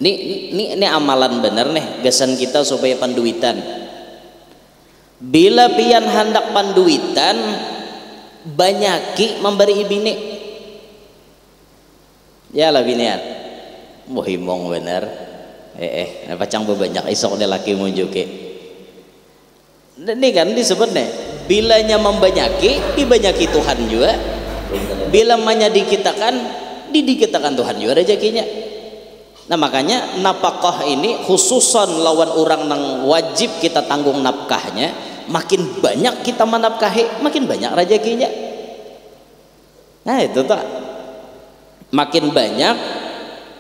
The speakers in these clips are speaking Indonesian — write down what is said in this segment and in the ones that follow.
Ini amalan bener nih gasan kita supaya panduitan. Bila pian hendak panduitan banyaki memberi ibini. Ya lah binian. Muhimong bener. Pacang bebanyak isok dia laki munjuki. Ini kan disebut nih. Bilanya membanyaki, dibanyaki Tuhan juga. Bila menyedikitakan, didikitakan Tuhan juga rezekinya. Nah makanya napakah ini khususan lawan orang yang wajib kita tanggung nafkahnya, makin banyak kita menafkahi makin banyak rezekinya. Nah itu tak, makin banyak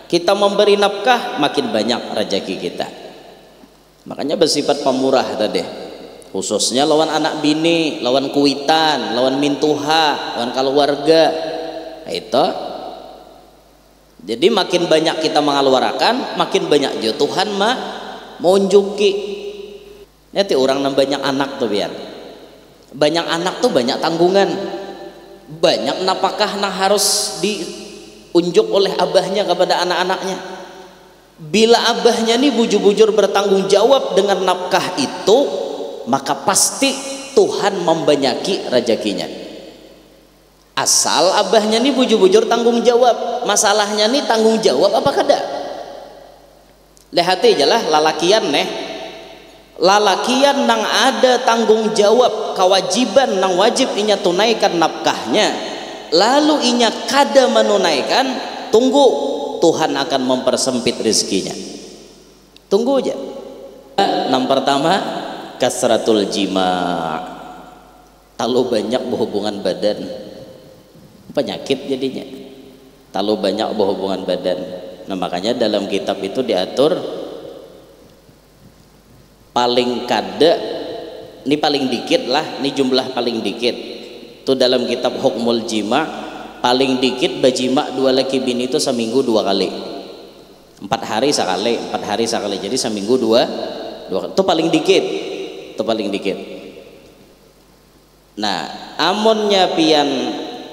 kita memberi nafkah makin banyak rezeki kita. Makanya bersifat pemurah tadi, khususnya lawan anak bini, lawan kuitan, lawan mintuha, lawan keluarga. Nah, itu jadi makin banyak kita mengeluarkan, makin banyak juga Tuhan menunjuki. Nanti orang yang banyak anak tuh biar banyak anak tuh banyak tanggungan, banyak napakah yang harus diunjuk oleh abahnya kepada anak-anaknya. Bila abahnya nih bujur-bujur bertanggung jawab dengan nafkah itu, maka pasti Tuhan membanyaki rezekinya. Asal abahnya nih bujur-bujur tanggung jawab, masalahnya nih tanggung jawab apa kada. Lihat aja lah lalakian nih, lalakian nang ada tanggung jawab kewajiban nang wajib inya tunaikan nafkahnya, lalu inya kada menunaikan, tunggu Tuhan akan mempersempit rezekinya. Tunggu aja. Yang pertama kasratul jima', terlalu banyak berhubungan badan, penyakit jadinya. Terlalu banyak berhubungan badan. Nah makanya dalam kitab itu diatur paling kada, ini paling dikit lah, ini jumlah paling dikit itu dalam kitab hukmul jima, paling dikit bajima dua laki bini itu seminggu 2 kali, 4 hari sekali, 4 hari sekali, jadi seminggu dua itu paling dikit, itu paling dikit. Nah amonnya pian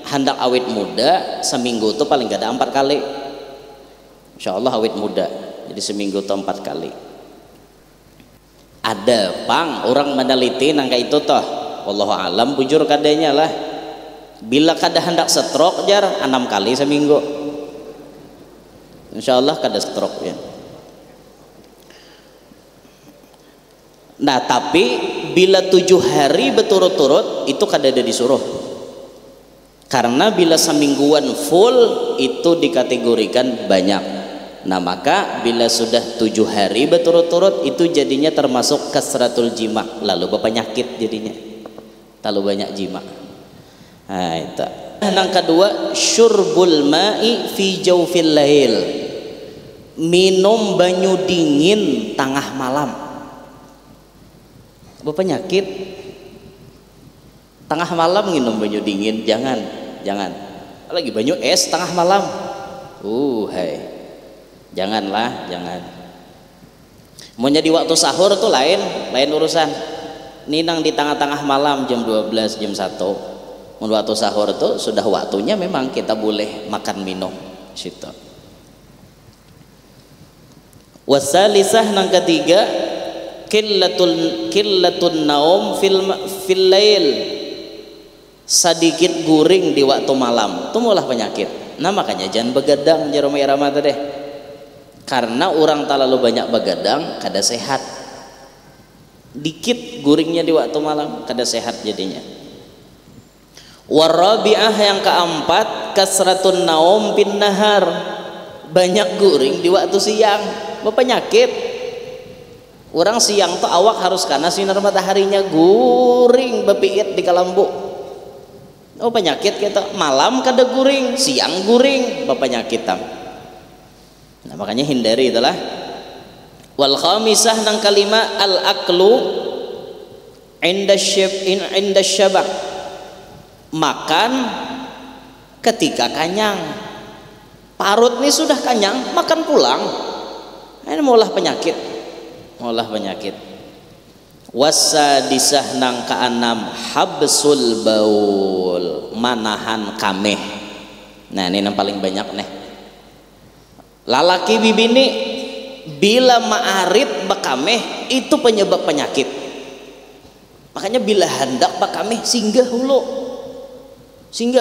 hendak awet muda, seminggu itu paling gak ada 4 kali. Insya Allah awet muda, jadi seminggu itu 4 kali. Ada pang orang meneliti nangka itu toh, wallahu alam bujur kadanya lah. Bila kada hendak stroke jar 6 kali seminggu. Insya Allah kada stroke ya. Nah tapi bila 7 hari berturut-turut itu kada ada disuruh. Karena bila semingguan full itu dikategorikan banyak. Nah maka bila sudah 7 hari berturut-turut itu jadinya termasuk kasratul jima', lalu berpenyakit jadinya, terlalu banyak jima'. Nah itu. Yang kedua syurbul ma'i fi jawfil lail, minum banyu dingin tengah malam. Berpenyakit tengah malam minum banyu dingin, jangan. Lagi banyu es tengah malam. Hai. Janganlah, jangan. Mau jadi waktu sahur tuh lain urusan. Ninang di tengah-tengah malam jam 12, jam 1. Mau waktu sahur tuh sudah waktunya memang kita boleh makan minum situ. Wasalisah nang ketiga qillatun naum fil lail, sedikit guring di waktu malam itu malah penyakit. Nah makanya jangan begadang jaromai ramah deh, karena orang terlalu banyak begadang kada sehat. Dikit guringnya di waktu malam kada sehat jadinya. Warabi'ah yang keempat kasratun naum bin nahar, banyak guring di waktu siang berpenyakit. Orang siang tuh awak harus karena sinar mataharinya guring bepiit di kalambu. Oh penyakit kita, malam kada guring, siang guring, berpenyakit tam. Nah makanya hindari itulah. Wal khamisah nang kalima al aklu inda syabah, makan ketika kanyang. Parut nih sudah kanyang, makan pulang, ini maulah penyakit. Wasadisah nang keenam habsul baul, manahan kameh. Nah ini yang paling banyak nih. Lalaki bibini bila ma'arid bakameh itu penyebab penyakit. Makanya bila hendak bakameh singgah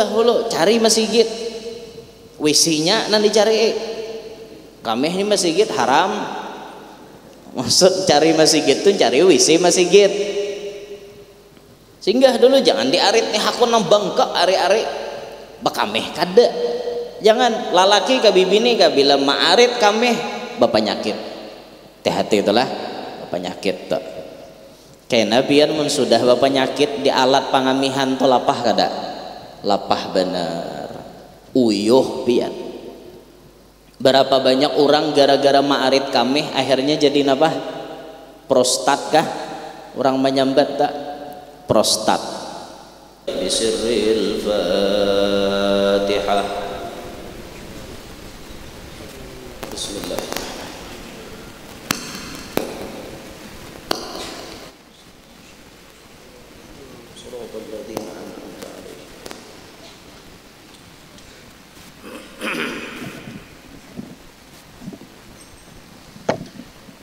hulu cari masjid, WC-nya nanti cari. Kameh ini masjid haram, maksud cari masjid tuh cari WC masjid. Singgah dulu, jangan diarit nih aku nang bangka ari-ari bakameh kada. Jangan lalaki ka bibini ka bila ma'arit kameh bapanyakit. Hati-hati itulah bapanyakit tuh. Kena biar mun sudah bapanyakit di alat pangamihan tuh lapah kada? Lapah bener. Uyuh biar. Berapa banyak orang gara-gara ma'arit kameh akhirnya jadi apa? Prostat kah? Orang menyambat tak? Prostat. Bisirril Fatihah. Bismillah.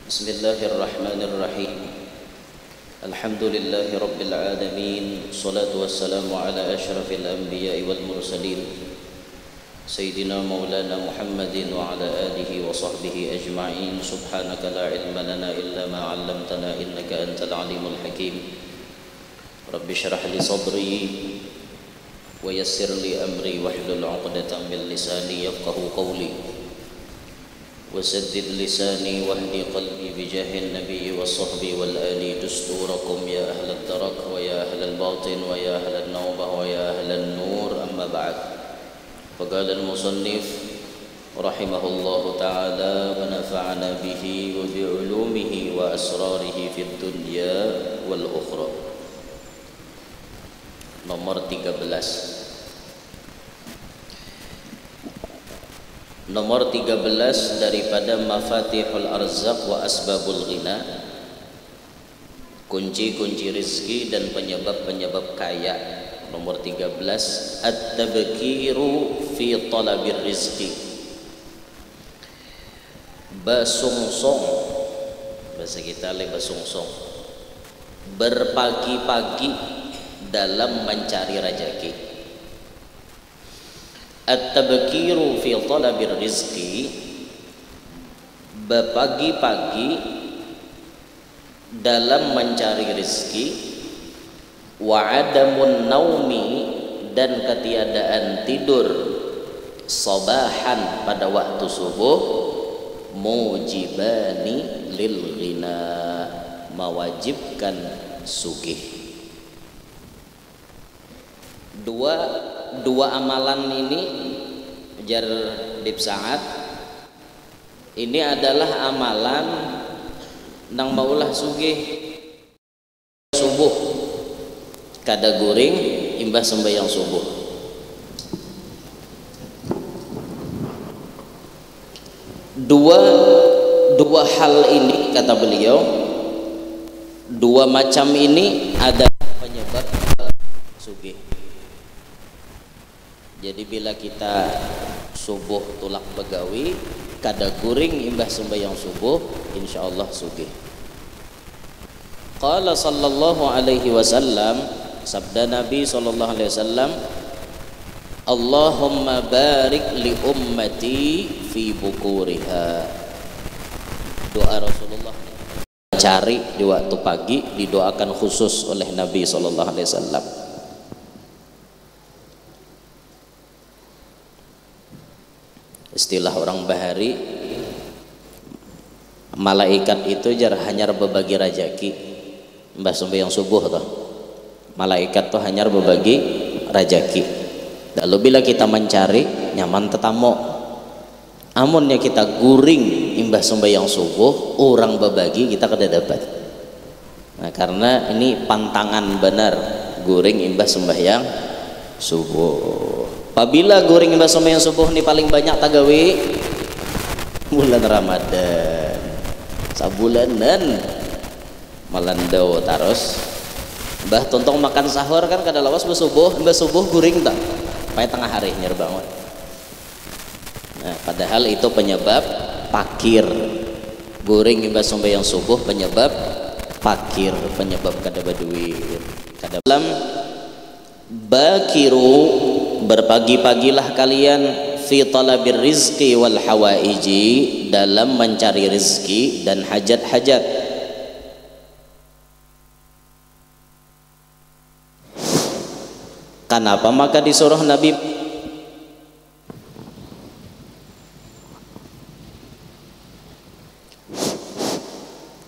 Bismillahirrahmanirrahim. Alhamdulillahi rabbil alamin. Salatu wassalamu ala asyrafil anbiya'i wal mursalin Sayyidina maulana Muhammadin wa ala alihi wa sahbihi ajma'in. Subhanaka la ilma lana illa ma 'allamtana innaka antal alimul hakim. Rabbi shrah li sadri wa yassir li amri wahlul 'uqdatam min lisani yafqahu qawli. وسدد لساني واهدي قلبي بجاه النبي والصحب والآل دستوركم يا أهل الدرك ويا أهل الباطن ويا أهل النوبة ويا أهل النور. أما بعد، فقال المصنف رحمه الله تعالى ونفعنا به وبعلومه وأسراره في الدنيا والأخرى. Nomor 13. Nomor 13 daripada mafatihul arzaq wa asbabul ghina, kunci-kunci rezeki dan penyebab-penyebab kaya. Nomor 13, at-tabkiru fi talabir rizqi. Basungsong, bahasa kita le basungsong, berpagi-pagi dalam mencari rezeki. At-tabkiru fi talabir rizqi, berpagi-pagi dalam mencari rezeki. Wa adamun naumi, dan ketiadaan tidur sabahan pada waktu subuh. Mujibani lil ghina, mewajibkan sugih. Dua amalan ini jar Dip Saad ini adalah amalan nang maulah sugih subuh kada guring imbah sembahyang subuh. Dua hal ini kata beliau, dua macam ini ada penyebab sugih. Jadi bila kita subuh tulak begawi kada guring imbah sembahyang subuh, insyaallah sugih. Qala sallallahu alaihi wasallam, sabda Nabi sallallahu alaihi wasallam, Allahumma barik li ummati fi bukuriha. Doa Rasulullah cari di waktu pagi didoakan khusus oleh Nabi sallallahu alaihi wasallam. Istilah orang bahari, malaikat itu jar hanyar berbagi rajaki mbah sembahyang subuh toh. Malaikat tuh hanyar berbagi rajaki. Lalu bila kita mencari nyaman tetamu, amunnya kita guring imbah sembahyang subuh, orang berbagi kita kada dapat. Nah, karena ini pantangan benar guring imbah sembahyang subuh. Apabila guring imbah sembahyang subuh ini paling banyak tagawi bulan Ramadan, sabulanan melandau terus. Mbah tontong makan sahur kan kada lawas imbah subuh guring tak, supaya tengah hari nyer bangun. Nah, padahal itu penyebab pakir. Guring imbas sembahyang subuh penyebab fakir, penyebab kada badui, kada dalam bakiru berpagi-pagilah kalian fi talabir rizqi wal hawaiji dalam mencari rezeki dan hajat-hajat. Kenapa maka disuruh Nabi?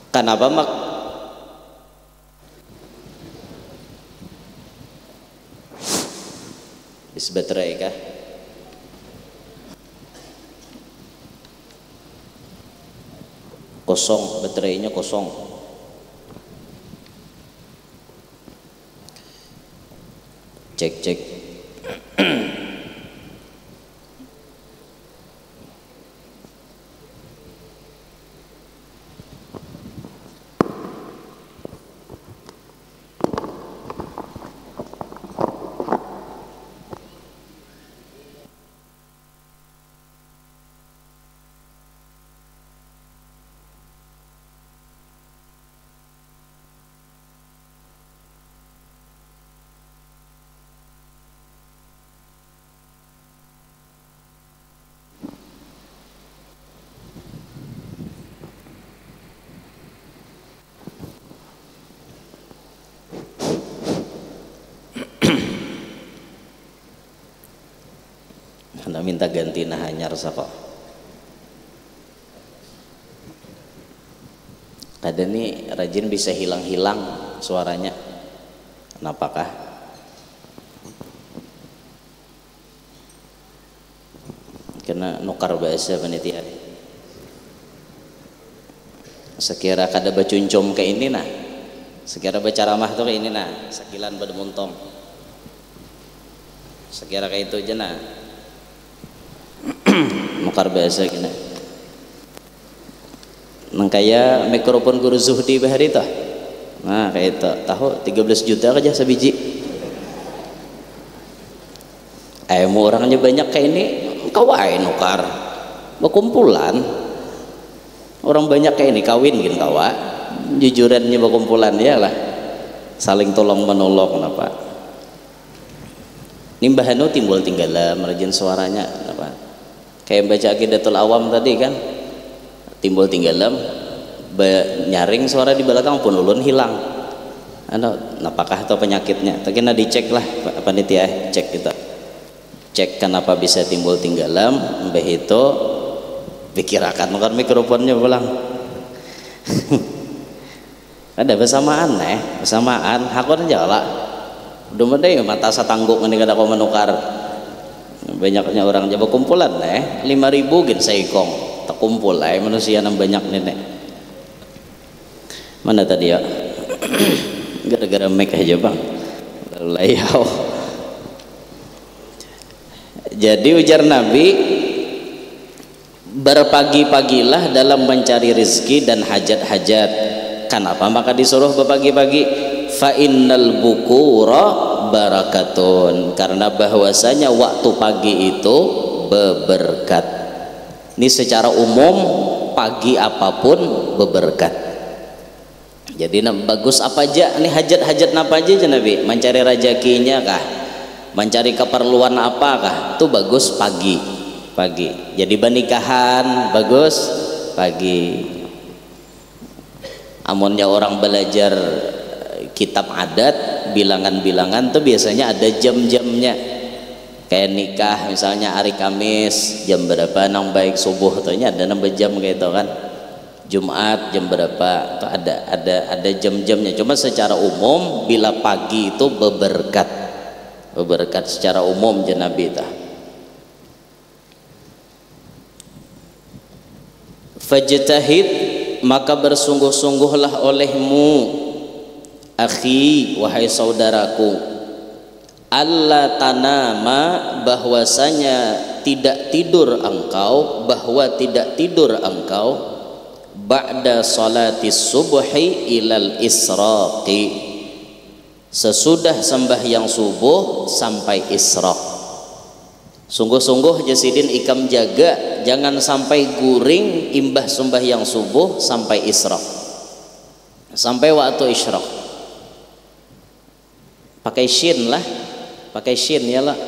Kenapa mak? Bis baterai kah? Kosong, baterainya kosong. Cek. Anda minta ganti nah anyar sapa? Kada nih rajin bisa hilang-hilang suaranya. Kenapakah? Kena nukar bahasa panitia. Sekira kada bacuncum ke ini nah. Sekira baca ramah tuh ke ini nah. Sekilan pada muntong. Sekira kayak itu aja nah. Nukar bahasa gini. Nangkaya mikrofon guru Zuhdi bahari toh. Nah kayak itu tahu 13 juta aja sabiji. Mau orangnya banyak kayak ini kawai nukar berkumpulan orang banyak kayak ini kawin gin kawa jujurannya berkumpulan ya lah saling tolong menolong kenapa nimbahanu timbul tinggal merajin suaranya kenapa kayak baca Aqidatul Awam tadi kan timbul tinggalam nyaring suara di belakang pun ulun hilang apakah atau penyakitnya tapi na dicek lah panitia cek kita cek kenapa bisa timbul tinggalam mbah itu pikirakan nukar mikrofonnya pulang ada bersamaan bersamaan hakon aja lah udah mending mata satangguk ini kada kau menukar banyaknya orang Jawa kumpulan 5.000 gin saikong tak kumpul manusia yang banyak nenek mana tadi ya gara-gara mic aja bang layau. Jadi ujar Nabi berpagi-pagilah dalam mencari rezeki dan hajat-hajat. Kenapa maka disuruh berpagi-pagi? Fa innal bukura barakatun, karena bahwasanya waktu pagi itu berberkat. Ini secara umum pagi apapun berberkat. Jadi bagus apa aja ini hajat-hajat apa aja Nabi? Mencari rezekinya kah? Mencari keperluan apakah itu bagus pagi jadi pernikahan bagus pagi amunnya orang belajar kitab adat bilangan-bilangan tuh biasanya ada jam-jamnya kayak nikah misalnya hari Kamis jam berapa nang baik subuh tuhnya ada 6 jam kayak itu kan Jumat jam berapa tuh ada jam-jamnya cuma secara umum bila pagi itu berberkat secara umum Nabi ta. Fajtahid maka bersungguh-sungguhlah olehmu akhi wahai saudaraku alla tanama bahwasanya tidak tidur engkau ba'da salati subhi ilal israqi sesudah sembahyang subuh sampai isra. Sungguh-sungguh jasidin ikam jaga jangan sampai guring imbah sembahyang subuh sampai isyraq, sampai waktu isyraq. Pakai shin lah, pakai shin ya lah,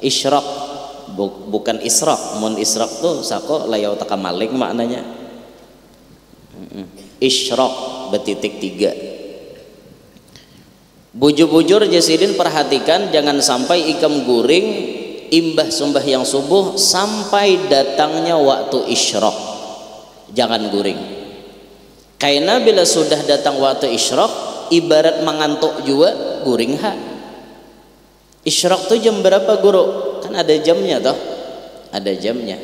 isyraq bukan isyraq. Mun isyraq tuh sako layau taka malik maknanya. Isyraq betitik 3. Bujur-bujur jasidin perhatikan jangan sampai ikam guring imbah sembahyang subuh sampai datangnya waktu isyraq. Jangan guring. Karena bila sudah datang waktu isyraq ibarat mengantuk juga guring ha. Isyraq tuh jam berapa guru? Kan ada jamnya toh. Ada jamnya.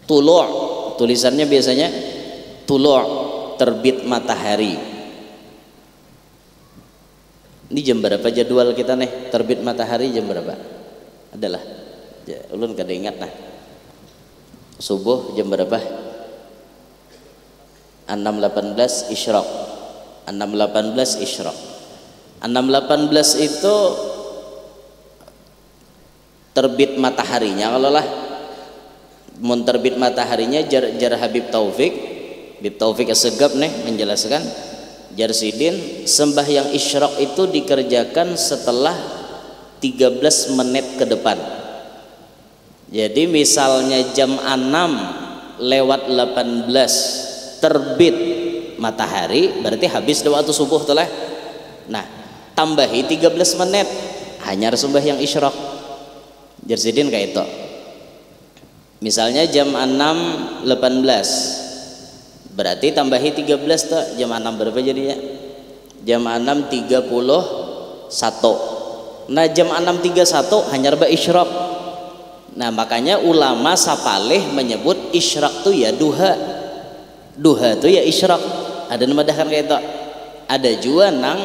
Tulu' tulisannya biasanya tulu' terbit matahari. Ini jam berapa jadwal kita nih? Terbit matahari jam berapa? Adalah ulun kada ingat nah. Subuh jam berapa? 6.18 isyraq. 6.18 isyraq. 6.18 itu terbit mataharinya. Kalau lah mun terbit mataharinya jar Habib Taufik Assegaf nih menjelaskan, Jarsidin sembahyang isyraq itu dikerjakan setelah 13 menit ke depan. Jadi misalnya jam 6:18 terbit matahari, berarti habis waktu subuh tuh lah. Nah, tambahi 13 menit hanya sembahyang isyraq. Jarsidin kayak itu. Misalnya jam 6:18 berarti tambahi 13 tuh jam 6 berapa jadinya? Jam 6:31. Nah jam 6:31 hanya ba isyraq. Nah makanya ulama sapalih menyebut isyraq tuh ya duha. Duha tuh ya isyraq. Ada nama dahkan kayak itu. Ada juga nang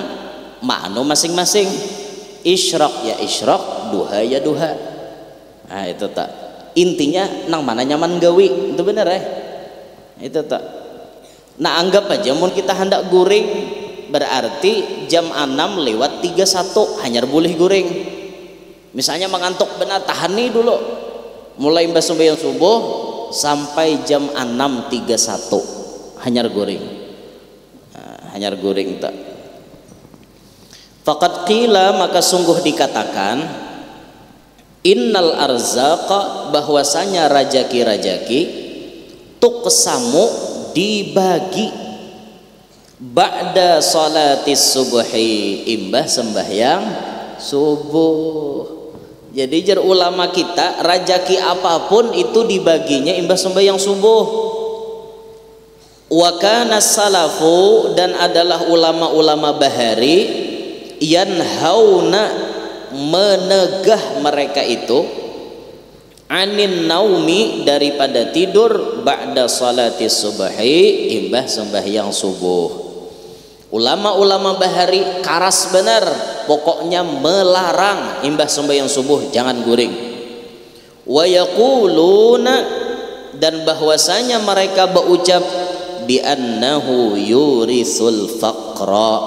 makna masing-masing. Isyraq ya isyraq, duha ya duha. Nah itu tak. Intinya nang mana nyaman gawi, itu bener ya. Itu tak. Nah anggap aja mun kita hendak guring berarti jam 6:31 hanya boleh guring. Misalnya mengantuk benar tahan nih dulu mulai mbak sembahyang subuh sampai jam 6:31 hanya guring. Hanya guring tak. Faqad qila maka sungguh dikatakan innal arzaqa bahwasanya rajaki-rajaki tuqsamu dibagi ba'da salatis subuhi imbah sembahyang subuh. Jadi jar ulama kita rajaki apapun itu dibaginya imbah sembahyang subuh. Wa kana salafu dan adalah ulama-ulama bahari yanhauna menegah mereka itu anin naumi daripada tidur ba'da salati subuhi imbah sembahyang subuh. Ulama-ulama bahari karas benar pokoknya melarang imbah sembahyang subuh jangan guring. Wa yaquluna dan bahwasanya mereka berucap bi annahu yurisul faqra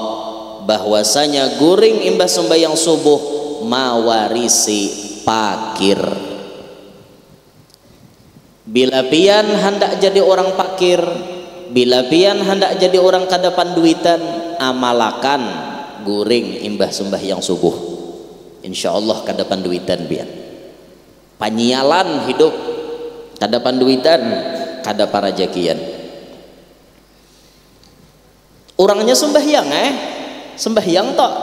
bahwasanya guring imbah sembahyang subuh mawarisi pakir. Bila pian hendak jadi orang pakir, bila pian hendak jadi orang kadapan duitan, amalakan guring imbah sembahyang subuh. Insyaallah kadapan duitan pian. Panyialan hidup kadapan duitan, kadapan rajakian. Orangnya sembahyang sembahyang tok.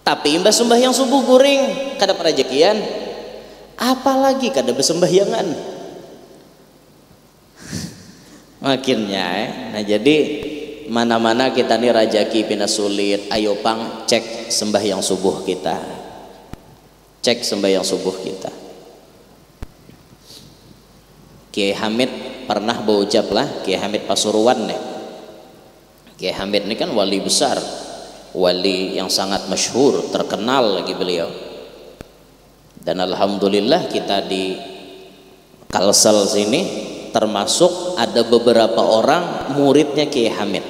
Tapi imbah sembahyang subuh guring kadapan rajakian. Apalagi kada bersembahyangan. Makinnya nah jadi mana-mana kita nih rajaki pina sulit, ayo pang cek sembahyang subuh kita, cek sembahyang subuh kita. Kiai Hamid pernah berucap lah, Kiai Hamid Pasuruan nih. Kiai Hamid ini kan wali besar, wali yang sangat masyhur, terkenal lagi beliau. Dan alhamdulillah kita di Kalsel sini termasuk ada beberapa orang muridnya Kiai Hamid.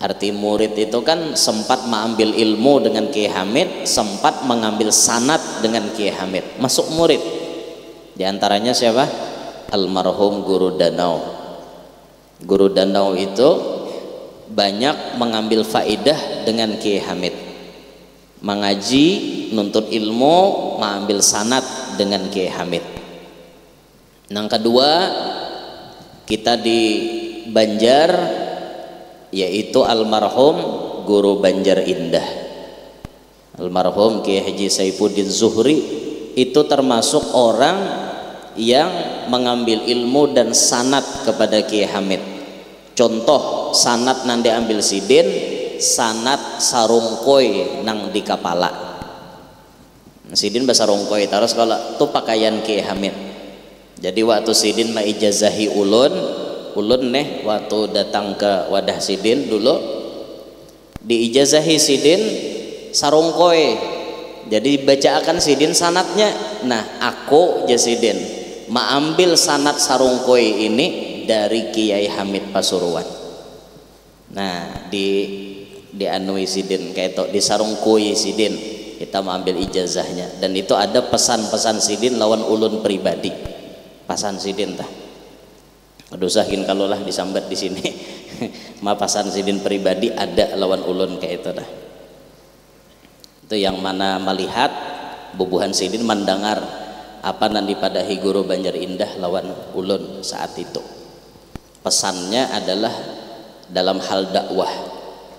Arti murid itu kan sempat mengambil ilmu dengan Kiai Hamid, sempat mengambil sanad dengan Kiai Hamid, masuk murid. Di antaranya siapa? Almarhum Guru Danau. Guru Danau itu banyak mengambil faidah dengan Kiai Hamid, mengaji, nuntut ilmu, mengambil sanad dengan Kiai Hamid. Yang kedua, kita di Banjar, yaitu almarhum Guru Banjar Indah, almarhum Kiai Haji Saifuddin Zuhri. Itu termasuk orang yang mengambil ilmu dan sanad kepada Kiai Hamid. Contoh sanad nang diambil sidin, sanad sarungkoi nang di kepala. Sidin bahasa rongkoi terus kalau tuh pakaian Kiai Hamid. Jadi waktu sidin maijazahi ulun nih waktu datang ke wadah sidin dulu diijazahi sidin sarungkoi, jadi bacakan sidin sanatnya. Nah aku jasidin mengambil sanat sarungkoi ini dari Kiai Hamid Pasuruan. Nah di anui sidin kayak itu di sarungkoi sidin kita mengambil ijazahnya, dan itu ada pesan-pesan sidin lawan ulun pribadi, pesan sidin tah. Aduh sahin kalau lah disambat di sini. Mapasan sidin pribadi ada lawan ulun kayak itu dah. Itu yang mana melihat bubuhan sidin mendengar apa nanti pada Guru Banjar Indah lawan ulun saat itu. Pesannya adalah dalam hal dakwah,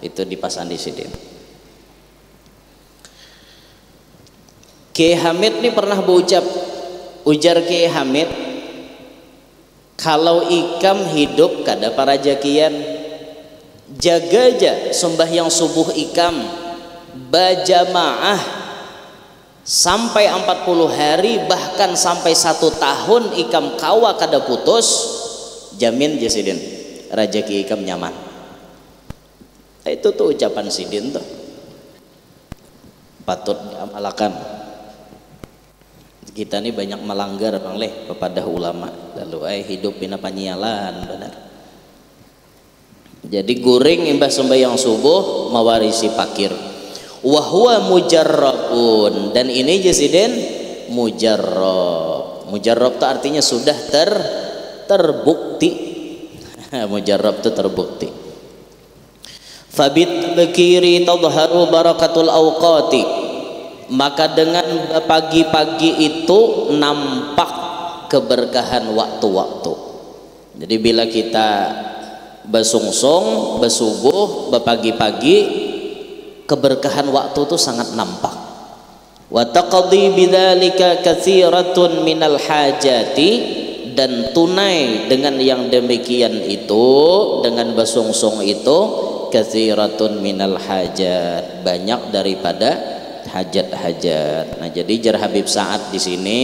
itu dipasan di sidin. Kiai Hamid ini pernah berucap, ujar Kiai Hamid, kalau ikam hidup kada para jakian, jaga aja sembahyang subuh ikam bajamaah sampai 40 hari, bahkan sampai 1 tahun ikam kawa kada putus, jamin jasidin rajaki ikam nyaman. Itu tuh ucapan sidin tuh patut diamalkan. Kita ini banyak melanggar bang leh kepada ulama, lalu hidup pina panyialan benar. Jadi guring imbah sembahyang subuh mewarisi pakir, wahwa mujarrabun, dan ini jasidin mujarrab. Mujarrab itu artinya sudah terbukti. Mujarrab itu terbukti. Fabit bekiri tadharu barakatul awqati, maka dengan pagi-pagi itu nampak keberkahan waktu-waktu. Jadi bila kita besungsung, besubuh, berpagi-pagi, keberkahan waktu itu sangat nampak. Wa taqdi bidzalika katsiratun minal hajati, dan tunai dengan yang demikian itu, dengan besungsung itu, katsiratun minal hajat, banyak daripada hajat-hajat. Nah, jadi jar Habib Sa'ad di sini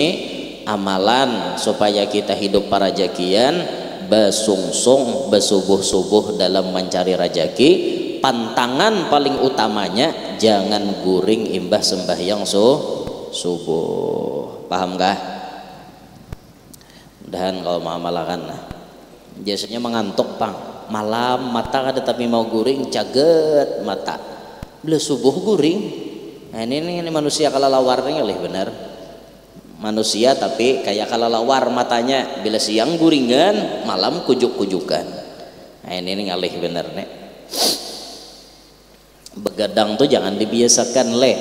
amalan supaya kita hidup para jakian, besungsung, besubuh-subuh dalam mencari rajaki. Pantangan paling utamanya jangan guring imbah sembahyang subuh. Paham kah? Dan kalau mau amalkan, biasanya mengantuk pang malam, mata kada tapi mau guring caget mata, bela subuh guring. Nah ini manusia kalalawar nih oleh benar manusia, tapi kayak kalalawar matanya, bila siang guringan, malam kujuk-kujukan. Nah ini ngalih benar nih. Begadang tuh jangan dibiasakan leh.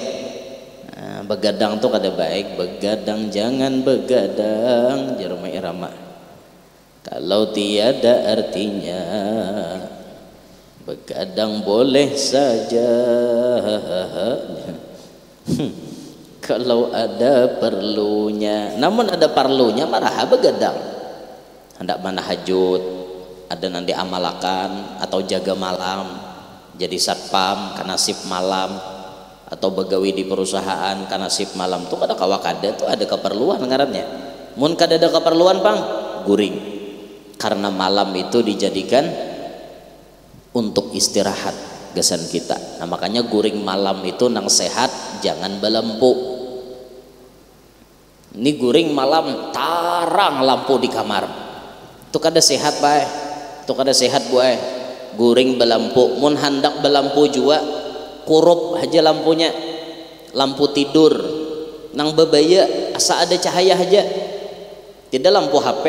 Nah, begadang tuh kada baik. Begadang jangan begadang, jarumai irama. Kalau tiada artinya, begadang boleh saja. Kalau ada perlunya, namun ada perlunya marah begadang. Hendak mana hajut, ada nanti amalakan atau jaga malam, jadi satpam karena shift malam, atau begawi di perusahaan karena shift malam tuh kada kawakada tuh ada keperluan ngarannya. Mun kada ada keperluan pang guring, karena malam itu dijadikan untuk istirahat gasan kita. Nah makanya guring malam itu nang sehat, jangan belempu. Ini guring malam tarang lampu di kamar, itu kada sehat bae, itu kada sehat buai. guring belampu, mun handak belampu juga kurup aja lampunya, lampu tidur nang bebaya asa ada cahaya aja, tidak lampu HP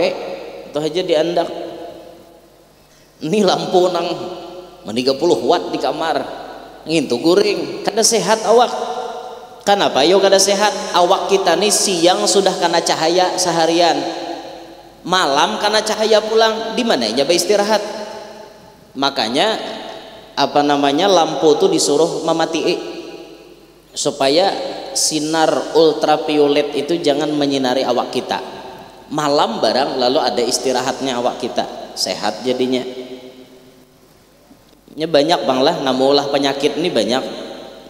itu aja diandak. Ini lampu nang 30 watt di kamar ngintu guring kada sehat awak. Kenapa yo kada sehat? Awak kita nih siang sudah kena cahaya seharian, malam karena cahaya pulang, di mana aja istirahat. Makanya apa namanya, lampu tuh disuruh memati supaya sinar ultraviolet itu jangan menyinari awak kita. Malam barang lalu ada istirahatnya awak kita, sehat jadinya. Ya banyak bang lah, namulah penyakit ini banyak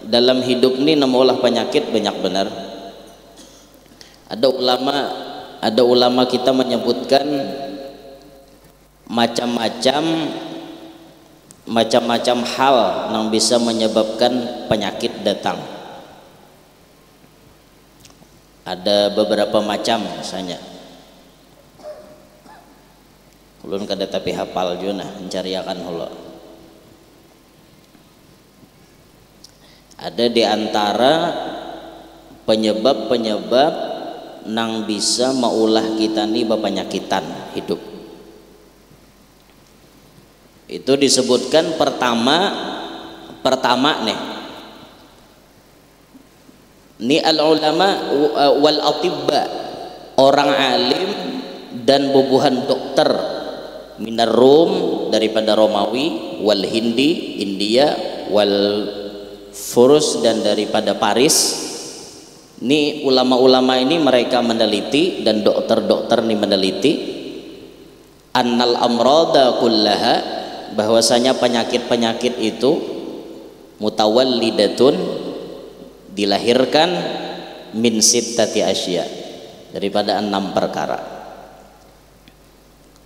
dalam hidup ini, namulah penyakit banyak benar. Ada ulama kita menyebutkan macam-macam hal yang bisa menyebabkan penyakit datang. Ada beberapa macam misalnya. Ulun kada tapi hafal juga nah, mencariakan hula. Ada di antara penyebab-penyebab nang bisa maulah kita nih bapanyakitan hidup. Itu disebutkan pertama nih. Ni al ulama wal atibba, orang alim dan bubuhan dokter, minar Rum daripada Romawi, wal Hindi India, wal Furus dan daripada Paris. Ini ulama-ulama ini mereka meneliti dan dokter-dokter ini meneliti annal amrada kullaha, bahwasanya penyakit-penyakit itu mutawallidatun, dilahirkan min sittati asya, daripada 6 perkara.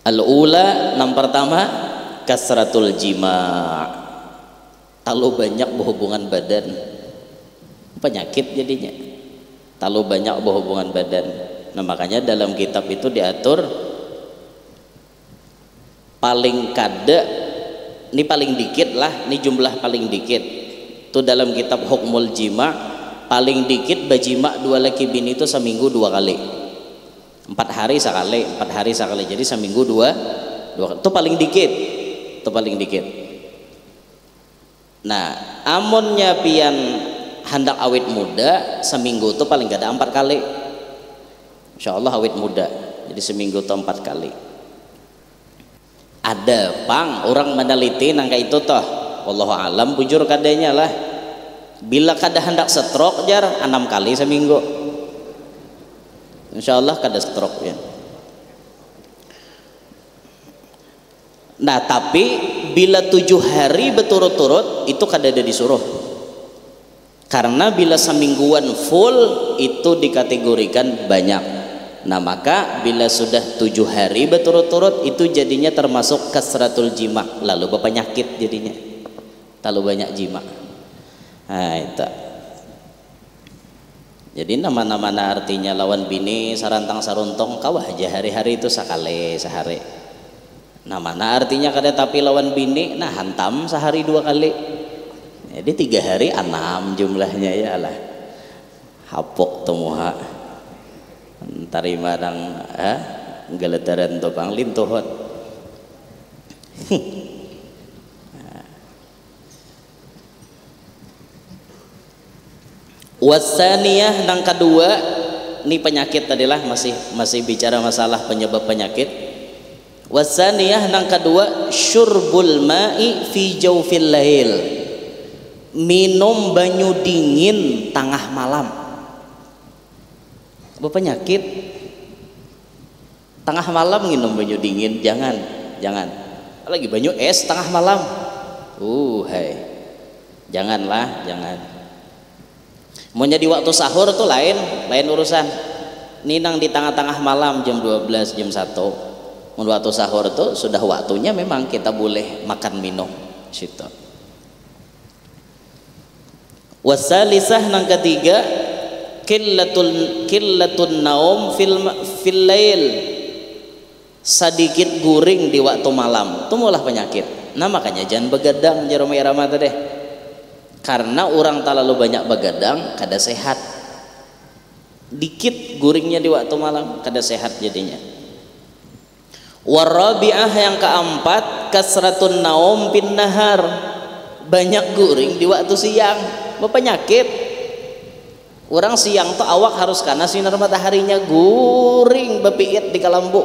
Al-ula, 6 pertama, kasratul jima', terlalu banyak berhubungan badan, penyakit jadinya, terlalu banyak berhubungan badan. Nah makanya dalam kitab itu diatur paling kada, ini paling dikit lah, ini jumlah paling dikit itu dalam kitab hukmul jima', paling dikit bajima 2 laki bini itu seminggu 2 kali, 4 hari sekali, jadi seminggu 2 itu paling dikit, itu paling dikit. Nah amunnya pian hendak awet muda, seminggu itu paling gak ada 4 kali, insya Allah awet muda, jadi seminggu itu 4 kali. Ada pang orang meneliti nangka itu toh, wallahu alam bujur kadanya lah, bila kada hendak stroke jar 6 kali seminggu, insya Allah kada stroke ya. Nah tapi bila 7 hari berturut-turut itu kada ada disuruh, karena bila semingguan full itu dikategorikan banyak. Nah maka bila sudah 7 hari berturut-turut itu jadinya termasuk kasratul jima', lalu berpenyakit jadinya, terlalu banyak jima'. Nah itu jadi nama-nama artinya lawan bini sarantang saruntong kawah aja hari-hari itu sekali sehari. Nah mana artinya kada tapi lawan bini, nah hantam sehari 2 kali, jadi 3 hari 6 jumlahnya ya lah, hapok temuha tarima dang geletaran topang lintuhot. Wasaniyah nang kedua, ini penyakit tadilah masih bicara masalah penyebab penyakit. Wasaniyah nang kedua, syurbul ma'i fi jawfil lail, minum banyu dingin tengah malam. Penyakit tengah malam minum banyu dingin, jangan lagi banyu es tengah malam, hai janganlah, jangan. Mau jadi waktu sahur tuh lain urusan, ninang di tengah-tengah malam jam 12 jam 1 waktu sahur tuh sudah waktunya memang kita boleh makan minum situ. Wasalisah nang ketiga, killatun naum fil lail, sedikit guring di waktu malam, itu malah penyakit. Nah makanya jangan begadang jaromai ramah deh, karena orang terlalu banyak begadang kada sehat, dikit guringnya di waktu malam kada sehat jadinya. Warabi'ah yang keempat, kasratun naum bin nahar, banyak guring di waktu siang, berpenyakit. Orang siang tuh awak harus karena sinar mataharinya guring bepiit di kalambu.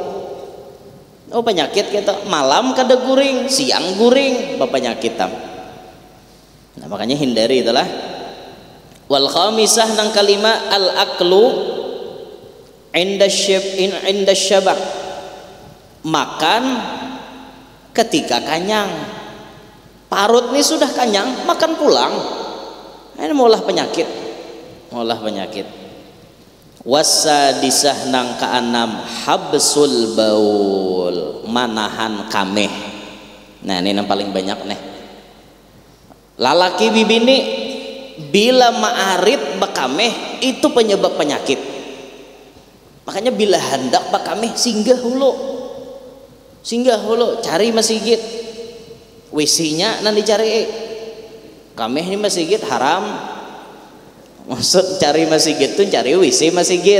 Oh penyakit kita, malam kada guring, siang guring, berpenyakit tam. Nah makanya hindari itulah. Wal khamisah nang kalima al aklu inda syabak, makan ketika kanyang. Parut nih sudah kanyang, makan pulang, ini maulah penyakit, maulah penyakit. Wasadisah nang keenam habsul baul, manahan kameh. Nah ini yang paling banyak nih, lalaki bibini bila ma'arid bakameh itu penyebab penyakit. Makanya bila hendak bakameh singgah hulu, cari masjid, WC-nya nanti cari. Kameh ini masjid haram, maksud cari masjid tuh cari WC masjid.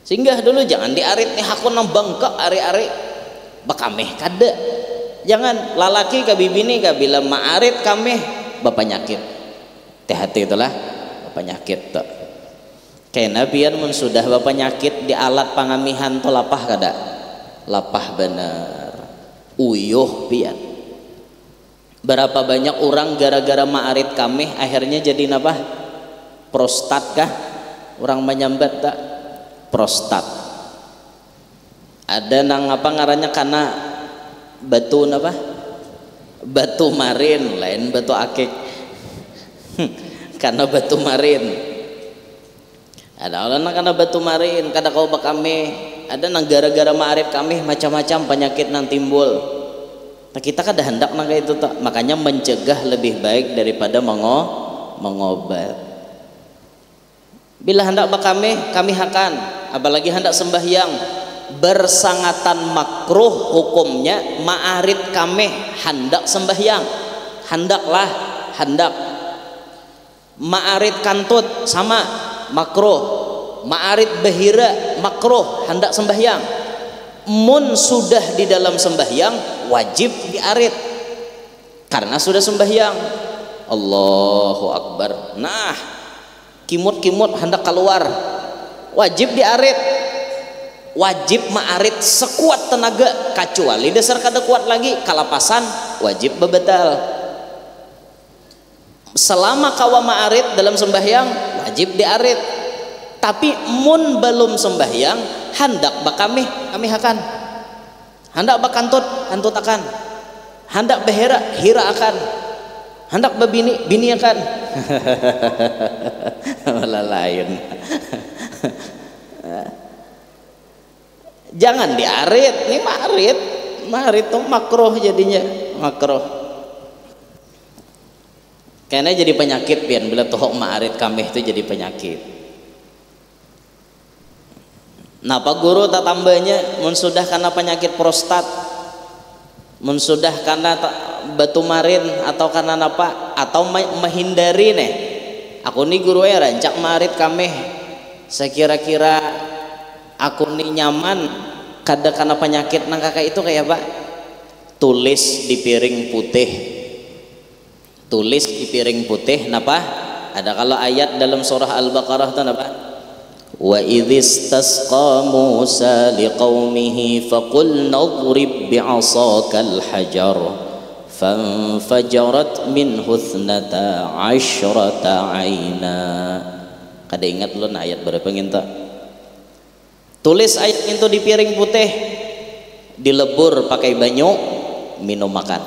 Singgah dulu, jangan diarit nih aku nang bangkok ari-ari bakameh kada. Jangan lalaki ka bibini ka bila ma'arit kameh bapanyakit. Hati-hati itulah bapanyakit tuh. Kena biar mun sudah bapanyakit di alat pangamihan tuh lapah kada? Lapah bener. Uyuh pian. Berapa banyak orang gara-gara ma'arit kameh akhirnya jadi napa? Prostat kah? Orang menyambat tak? Prostat. Ada nang apa ngarannya karena batu napa? Batu marin, lain batu akik. Karena batu marin. Ada orang karena batu marin, kada kau bakame. Ada nang gara-gara ma'arit kami macam-macam penyakit nang timbul. Nah kita kada hendak nang itu tak. Makanya mencegah lebih baik daripada mengobat. Bila hendak bakame kami hakan, apalagi hendak sembahyang, bersangatan makruh hukumnya ma'arit kami hendak sembahyang. Hendaklah, hendak. Ma'arit kantut sama makruh. Ma'arit bahira makruh hendak sembahyang. Mun sudah di dalam sembahyang wajib diarit karena sudah sembahyang. Allahu Akbar. Nah kimut-kimut hendak keluar wajib diarit, wajib ma'arit sekuat tenaga, kecuali dasar kada kuat lagi kalapasan wajib bebetal. Selama kawa ma'arit dalam sembahyang wajib diarit. Tapi mun belum sembahyang hendak bakami kami akan, hendak bakantut hantut akan, hendak behira hira akan, hendak babini bini akan. Malah lain. Jangan diarit, ini ma'arit tuh makruh jadinya, makruh. Karena jadi penyakit pian bila tohok ma'arit kameh itu jadi penyakit. Napa guru tak tambahnya mun sudah karena penyakit prostat, mun sudah karena batu marin atau karena napa, atau menghindari nih. Aku nih guru ya rancak marit kameh, sekira-kira aku nih nyaman kada karena penyakit nang kakak itu kayak apa? Tulis di piring putih. Tulis di piring putih napa? Ada kalau ayat dalam surah Al-Baqarah itu napa? Wa idhistasqa Musa liqaumihi faqul nadrib bi'asakal hajar fanfajarat minhu ithnata asyrata aina. Kada ingat lu ayat berapa nginta? Tulis ayat itu di piring putih, dilebur pakai banyu, minum makan.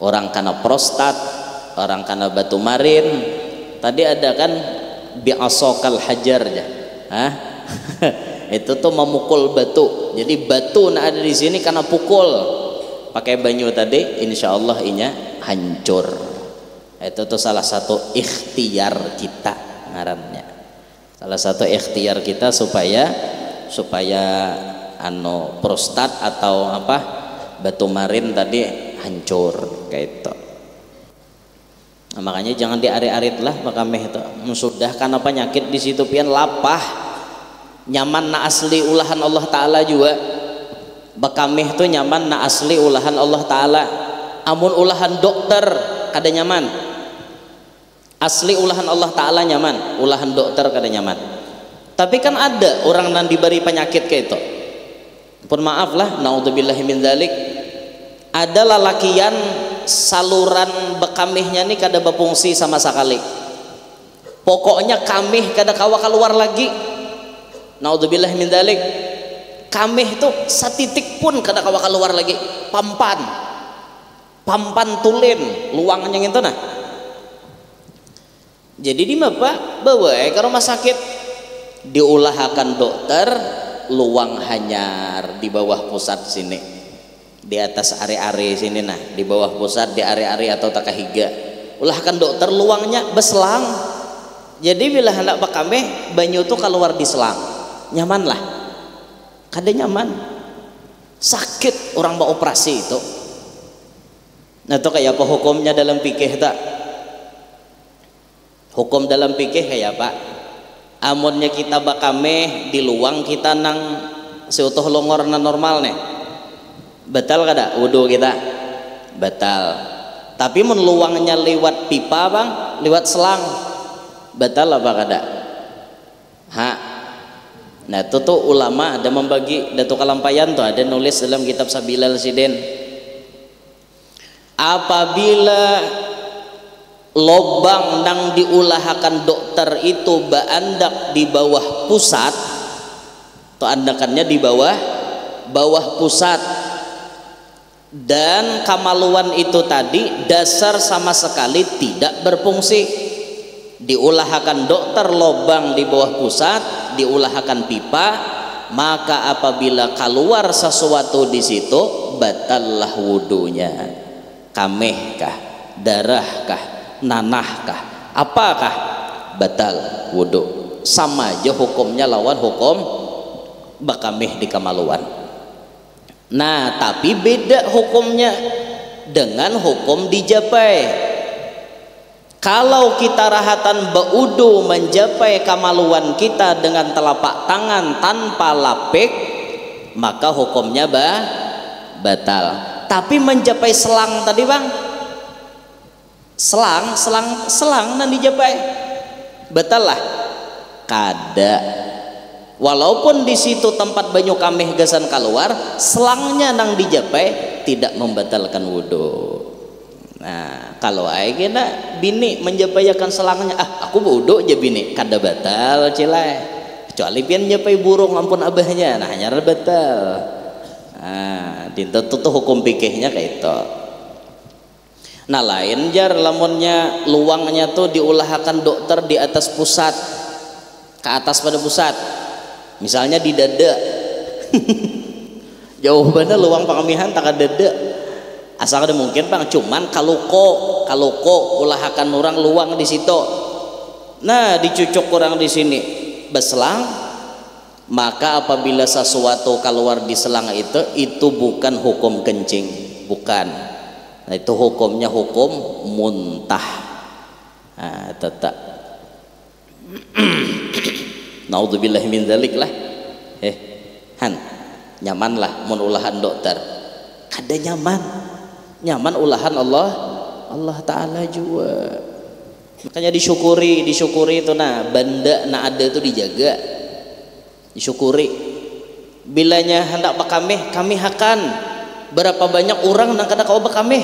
Orang kena prostat, orang kena batu marin. Tadi ada kan bi'asakal hajar ya. Hah? Itu tuh memukul batu. Jadi batu nah ada di sini karena pukul pakai banyu tadi, insya Allah inya hancur. Itu tuh salah satu ikhtiar kita ngarannya. Salah satu ikhtiar kita supaya prostat atau apa batu marin tadi hancur kayak itu. Nah, makanya jangan diarit-arit lah bakameh itu. Sudah karena penyakit di situ pian lapah nyaman na asli ulahan Allah Ta'ala juga. Bakameh itu nyaman na asli ulahan Allah Ta'ala. Amun ulahan dokter kada nyaman, asli ulahan Allah Ta'ala nyaman, ulahan dokter kada nyaman. Tapi kan ada orang yang diberi penyakit kayak itu, pun maaf lah, naudzubillahi min dzalik, ada lalakian saluran bekamihnya nih kada berfungsi sama sekali, pokoknya kamih kada kawa keluar lagi, naudzubillahi min dzalik. Kamih itu satitik pun kada kawa keluar lagi, pampan tulen luangnya gitu nah. Jadi di apa bawa ke rumah sakit diulahakan dokter luang hanyar di bawah pusat sini, di atas are-are sini nah, di bawah pusat di are-are atau takahiga ulahkan dokter luangnya beselang. Jadi bila hendak bakame banyu tuh keluar di selang nyaman lah, kada nyaman sakit orang mau operasi itu. Nah itu kayak apa hukumnya dalam fikih tak? Hukum dalam fikih kayak apa? Amunnya kita bakame di luang kita nang seutuh longor na normal nih, batal kada wudu kita? Batal. Tapi mun luangnya lewat pipa bang, lewat selang, batal apa kada? Nah itu tuh ulama ada membagi Datuk Kalampayan tuh ada nulis dalam kitab Sabilal Siden. Apabila lobang nang diulahakan dokter itu baandak di bawah pusat atau andakannya di bawah pusat dan kamaluan itu tadi dasar sama sekali tidak berfungsi, diulahakan dokter lobang di bawah pusat, diulahakan pipa, maka apabila keluar sesuatu di situ batallah wudunya. Kameh kah, darah kah, nanah kah, apakah batal wudu. Sama aja hukumnya lawan hukum bakameh di kamaluan. Nah tapi beda hukumnya dengan hukum dijapai. Kalau kita rahatan baudu menjapai kamaluan kita dengan telapak tangan tanpa lapik, maka hukumnya batal. Tapi menjapai selang tadi bang, selang dan dijapai batal lah kada. Walaupun di situ tempat banyu kameh gasan keluar, selangnya nang dijapai tidak membatalkan wudu. Nah kalau ayeuna bini menjapayakan selangnya, aku wudu aja bini, kada batal cilai. Kecuali pian njapai burung ampun abahnya, nah hanya batal. Nah, dinten tuh hukum fikihnya kayak itu. Nah lain jar lamunnya luangnya tuh diulahakan dokter di atas pusat, ke atas pada pusat, misalnya di dada. Jauh bener luang pengamihan tak ada dada, asal ada mungkin bang, cuman kaluko ulahakan orang luang di situ. Nah dicucuk orang di sini beselang, maka apabila sesuatu keluar di selang itu bukan hukum kencing, bukan. Nah itu hukumnya hukum muntah. Nah tetap naudzubillahi min dzalik lah. Nyaman lah mun ulahan dokter, kada nyaman ulahan Allah Ta'ala juga. Makanya disyukuri itu nah benda nah ada itu dijaga, disyukuri. Bilanya hendak bakameh kami akan berapa banyak orang nang kada kawa bakameh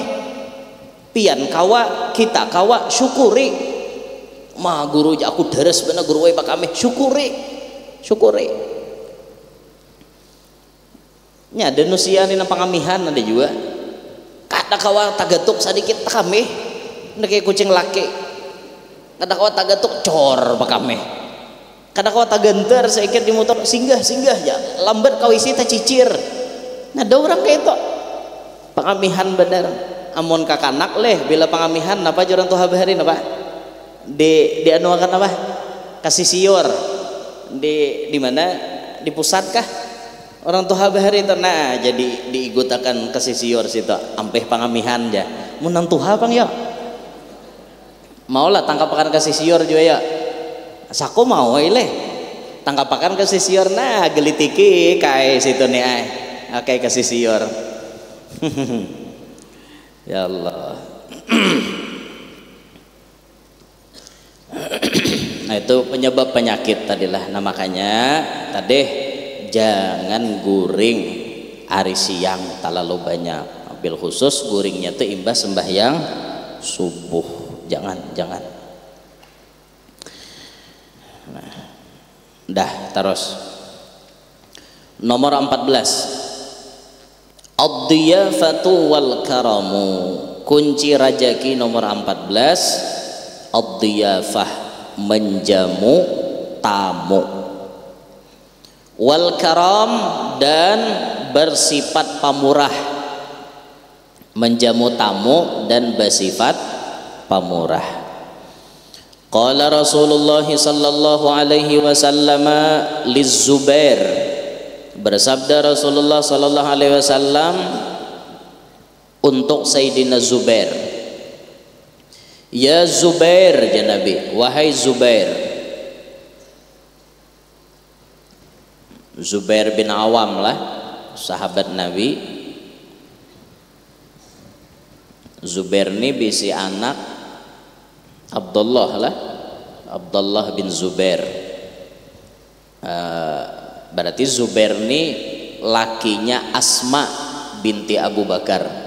pian kawa kita kawa syukuri. Mah guru aku deres bener guru we bakameh syukuri nya ada nusia ni nang pangamihan ada juga kada kawa tagatuk sedikit bakameh kayak kucing laki, kada kawa tagatuk cor bakameh, kada kawa tagantar saikir di motor singgah ya lambat kawisi ta cicir. Nah ada orang kayak itu pangamihan bener. Amun kakanak leh bila pangamihan napa jorang tuh habarin apa di anuakan apa kasih siur di mana di pusat kah orang tua bahari itu nah jadi diigutakan ke sisior situ ampeh pangamihan ya menang tuha pang ya maulah tangkapakan ke sisior juga ya saku mau ileh tangkapakan ke sisior nah gelitiki kayak situ nih kayak ke sisior ya Allah. Nah itu penyebab penyakit tadilah. Nah makanya tadi jangan guring hari siang terlalu banyak. Bil khusus guringnya itu imbas sembahyang subuh. Jangan. Nah, dah terus. Nomor 14. Ad-diyafatu wal karamu. Kunci rajaki nomor 14. Ad-diyafah, menjamu tamu, wal karam, dan bersifat pamurah. Menjamu tamu dan bersifat pamurah. Qala Rasulullah sallallahu alaihi wasallam liz-Zubair, bersabda Rasulullah sallallahu alaihi wasallam untuk Sayyidina Zubair, ya Zubair, ya Nabi, wahai Zubair. Zubair bin Awam lah, sahabat Nabi. Zubair ini bisi anak Abdullah lah, Abdullah bin Zubair. Berarti Zubair ini lakinya Asma binti Abu Bakar.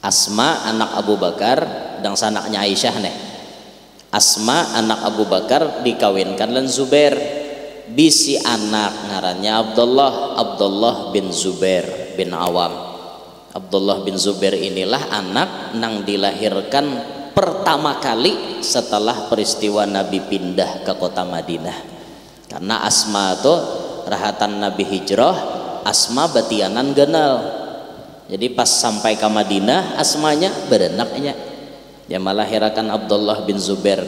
Asma anak Abu Bakar dan sanaknya Aisyah nih. Asma anak Abu Bakar dikawinkan dengan Zubair. Bisi anak ngarannya Abdullah bin Zubair bin Awam. Abdullah bin Zubair inilah anak nang dilahirkan pertama kali setelah peristiwa Nabi pindah ke kota Madinah. Karena Asma itu rahatan Nabi hijrah, Asma batianan genal. Jadi pas sampai ke Madinah Asmanya berenaknya yang melahirkan Abdullah bin Zubair.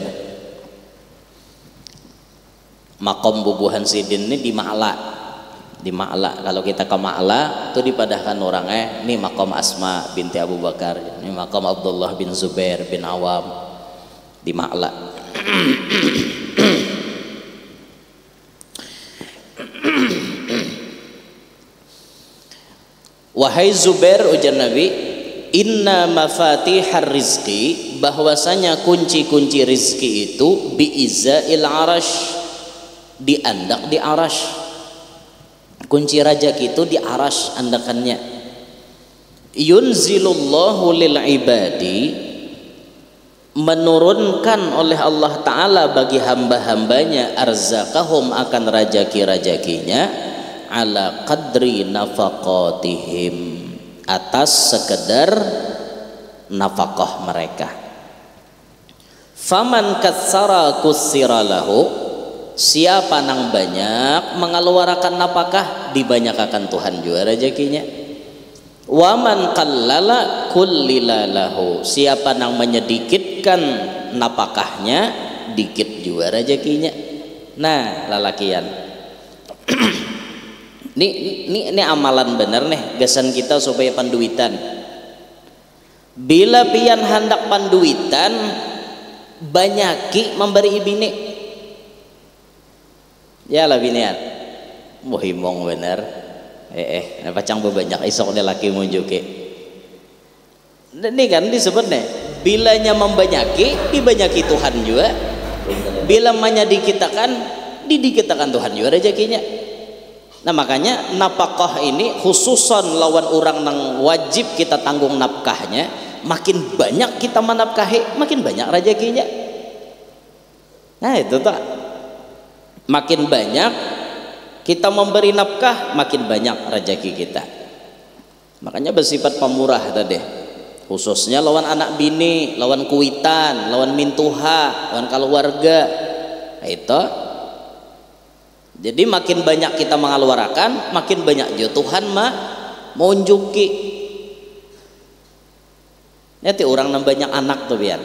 Makom bubuhan sidin ini di Ma'la. Kalau kita ke Ma'la itu dipadahkan orangnya ini makom Asma binti Abu Bakar, ini makom Abdullah bin Zubair bin Awam di Ma'la. Wahai Zubair, ujar Nabi, inna mafatihar rizki, bahwasanya kunci-kunci rizki itu bi'izail arash, diandak di arash. Kunci rajaki itu di arash andakannya. Yunzilullahu lil ibadi, menurunkan oleh Allah Ta'ala bagi hamba-hambanya arzakahum, akan rajaki-rajakinya, ala qadri nafaqatihim, atas sekedar nafkah mereka. Faman katsara kutsira lahu, siapa nang banyak mengeluarkan nafkah dibanyakan Tuhan juga rezekinya. Waman qallala kullila lahu, siapa nang menyedikitkan nafkahnya dikit juga rezekinya. Nah lalakian ini amalan bener nih gasan kita supaya panduitan. Bila pian hendak panduitan banyaki memberi ibini. Ya lah binian. Muhimong bener. Pacang bebanyak isok dia laki munjuki. Ini kan disebut nih. Bilanya membanyaki dibanyaki Tuhan juga. Bila menyedikitakan didikitakan Tuhan juga rezekinya. Nah makanya nafkah ini khususan lawan orang yang wajib kita tanggung nafkahnya, makin banyak kita menafkahi makin banyak rezekinya. Nah itu tak, makin banyak kita memberi nafkah makin banyak rezeki kita. Makanya bersifat pemurah tadi, khususnya lawan anak bini, lawan kuitan, lawan mintuha, lawan keluarga. Nah, itu jadi makin banyak kita mengeluarkan makin banyak juga Tuhan mau unjuki. Nanti orang yang banyak anak tuh biar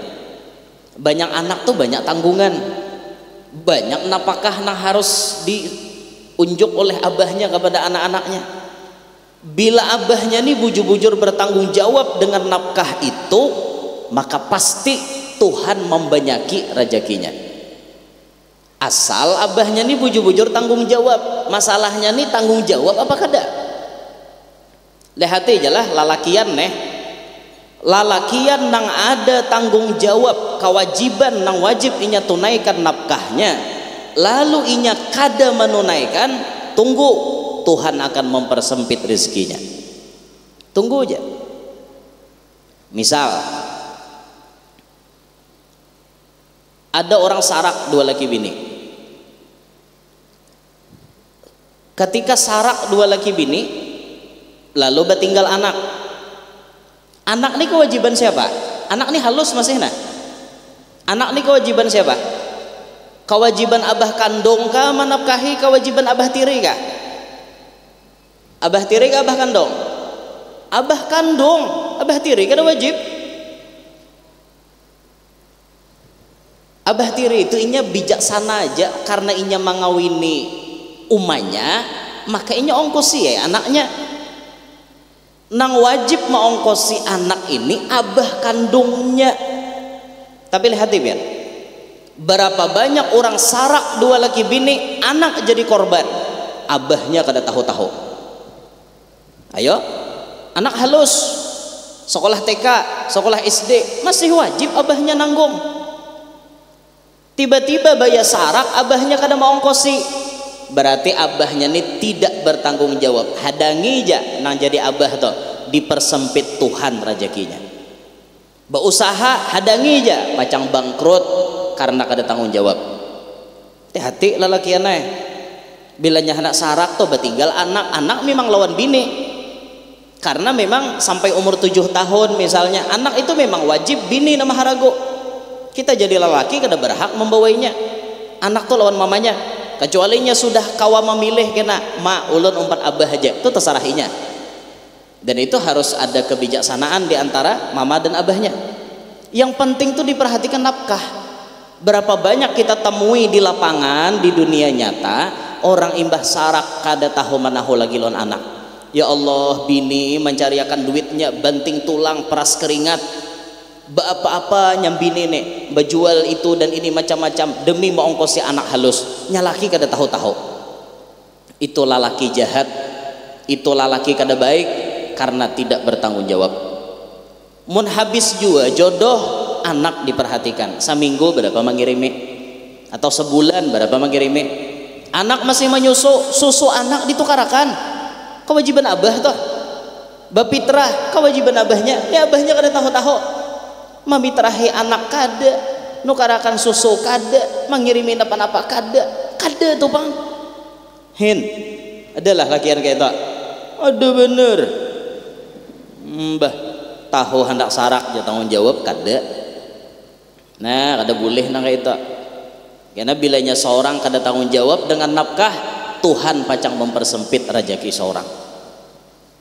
banyak anak tuh banyak tanggungan, banyak nafkah yang harus unjuk oleh abahnya kepada anak-anaknya. Bila abahnya nih bujur-bujur bertanggung jawab dengan nafkah itu, maka pasti Tuhan membanyaki rezekinya. Asal abahnya nih bujur-bujur tanggung jawab. Masalahnya nih tanggung jawab apa kada? Lihat aja lah lalakian nih. Lalakian nang ada tanggung jawab, kewajiban nang wajib inya tunaikan nafkahnya, lalu inya kada menunaikan, tunggu Tuhan akan mempersempit rezekinya. Tunggu aja. Misal ada orang sarak 2 laki bini. Ketika sarak 2 laki bini, lalu bertinggal anak. Anak ini kewajiban siapa? Anak ini halus masih nah. Anak ini kewajiban siapa? Kewajiban abah kandung kah menafkahi, kewajiban abah tiri kah? Abah tiri kah abah kandung? Abah kandung, abah tiri kada wajib. Abah tiri itu inya bijaksana aja, karena inya mengawini umanya, maka inya ongkosi ya anaknya. Nang wajib mengongkosi anak ini abah kandungnya. Tapi lihat biar berapa banyak orang sarak 2 laki bini, anak jadi korban, abahnya kada tahu-tahu. Ayo, anak halus sekolah TK, sekolah SD, masih wajib abahnya nanggung. Tiba-tiba bayar sarak, abahnya kada mau ongkosi, berarti abahnya ini tidak bertanggung jawab. Hadangi aja nang jadi abah tuh, dipersempit Tuhan rezekinya. Berusaha hadangi aja, pacang bangkrut karena kada tanggung jawab. Hati-hati lelaki aneh. Bila anak sarak tuh bertinggal anak memang lawan bini. Karena memang sampai umur 7 tahun misalnya, anak itu memang wajib bini nama harago. Kita jadi lelaki kada berhak membawainya. Anak tuh lawan mamanya. Kecualinya sudah kawa memilih kena, ma ulun umpat abah aja, itu terserahnya. Dan itu harus ada kebijaksanaan di antara mama dan abahnya. Yang penting tuh diperhatikan nafkah. Berapa banyak kita temui di lapangan, di dunia nyata, orang imbah sarak kada tahu manahu lagi lon anak. Ya Allah, bini mencariakan duitnya, banting tulang, peras keringat, apa-apa nyambini nih, berjual itu dan ini macam-macam demi mengongkosi anak halus. Nyalaki kada tahu-tahu. Itu lalaki jahat, itu lalaki kada baik karena tidak bertanggung jawab. Mun habis jua jodoh, anak diperhatikan. Seminggu berapa mengirimi, atau sebulan berapa mengirimi. Anak masih menyusu, susu anak ditukarakan. Kewajiban abah toh. Bapitrah kewajiban abahnya, ya abahnya kada tahu-tahu. Mamitrahi anak kada, nukarakan susu kada, mengirimi apa-apa kada tuh bang. Adalah lakian kayak itu. Ada bener. Mbah tahu hendak sarak dia tanggung jawab kada. Nah kada boleh nang kayak itu. Karena bilanya seorang kada tanggung jawab dengan nafkah, Tuhan pacang mempersempit rezeki seorang.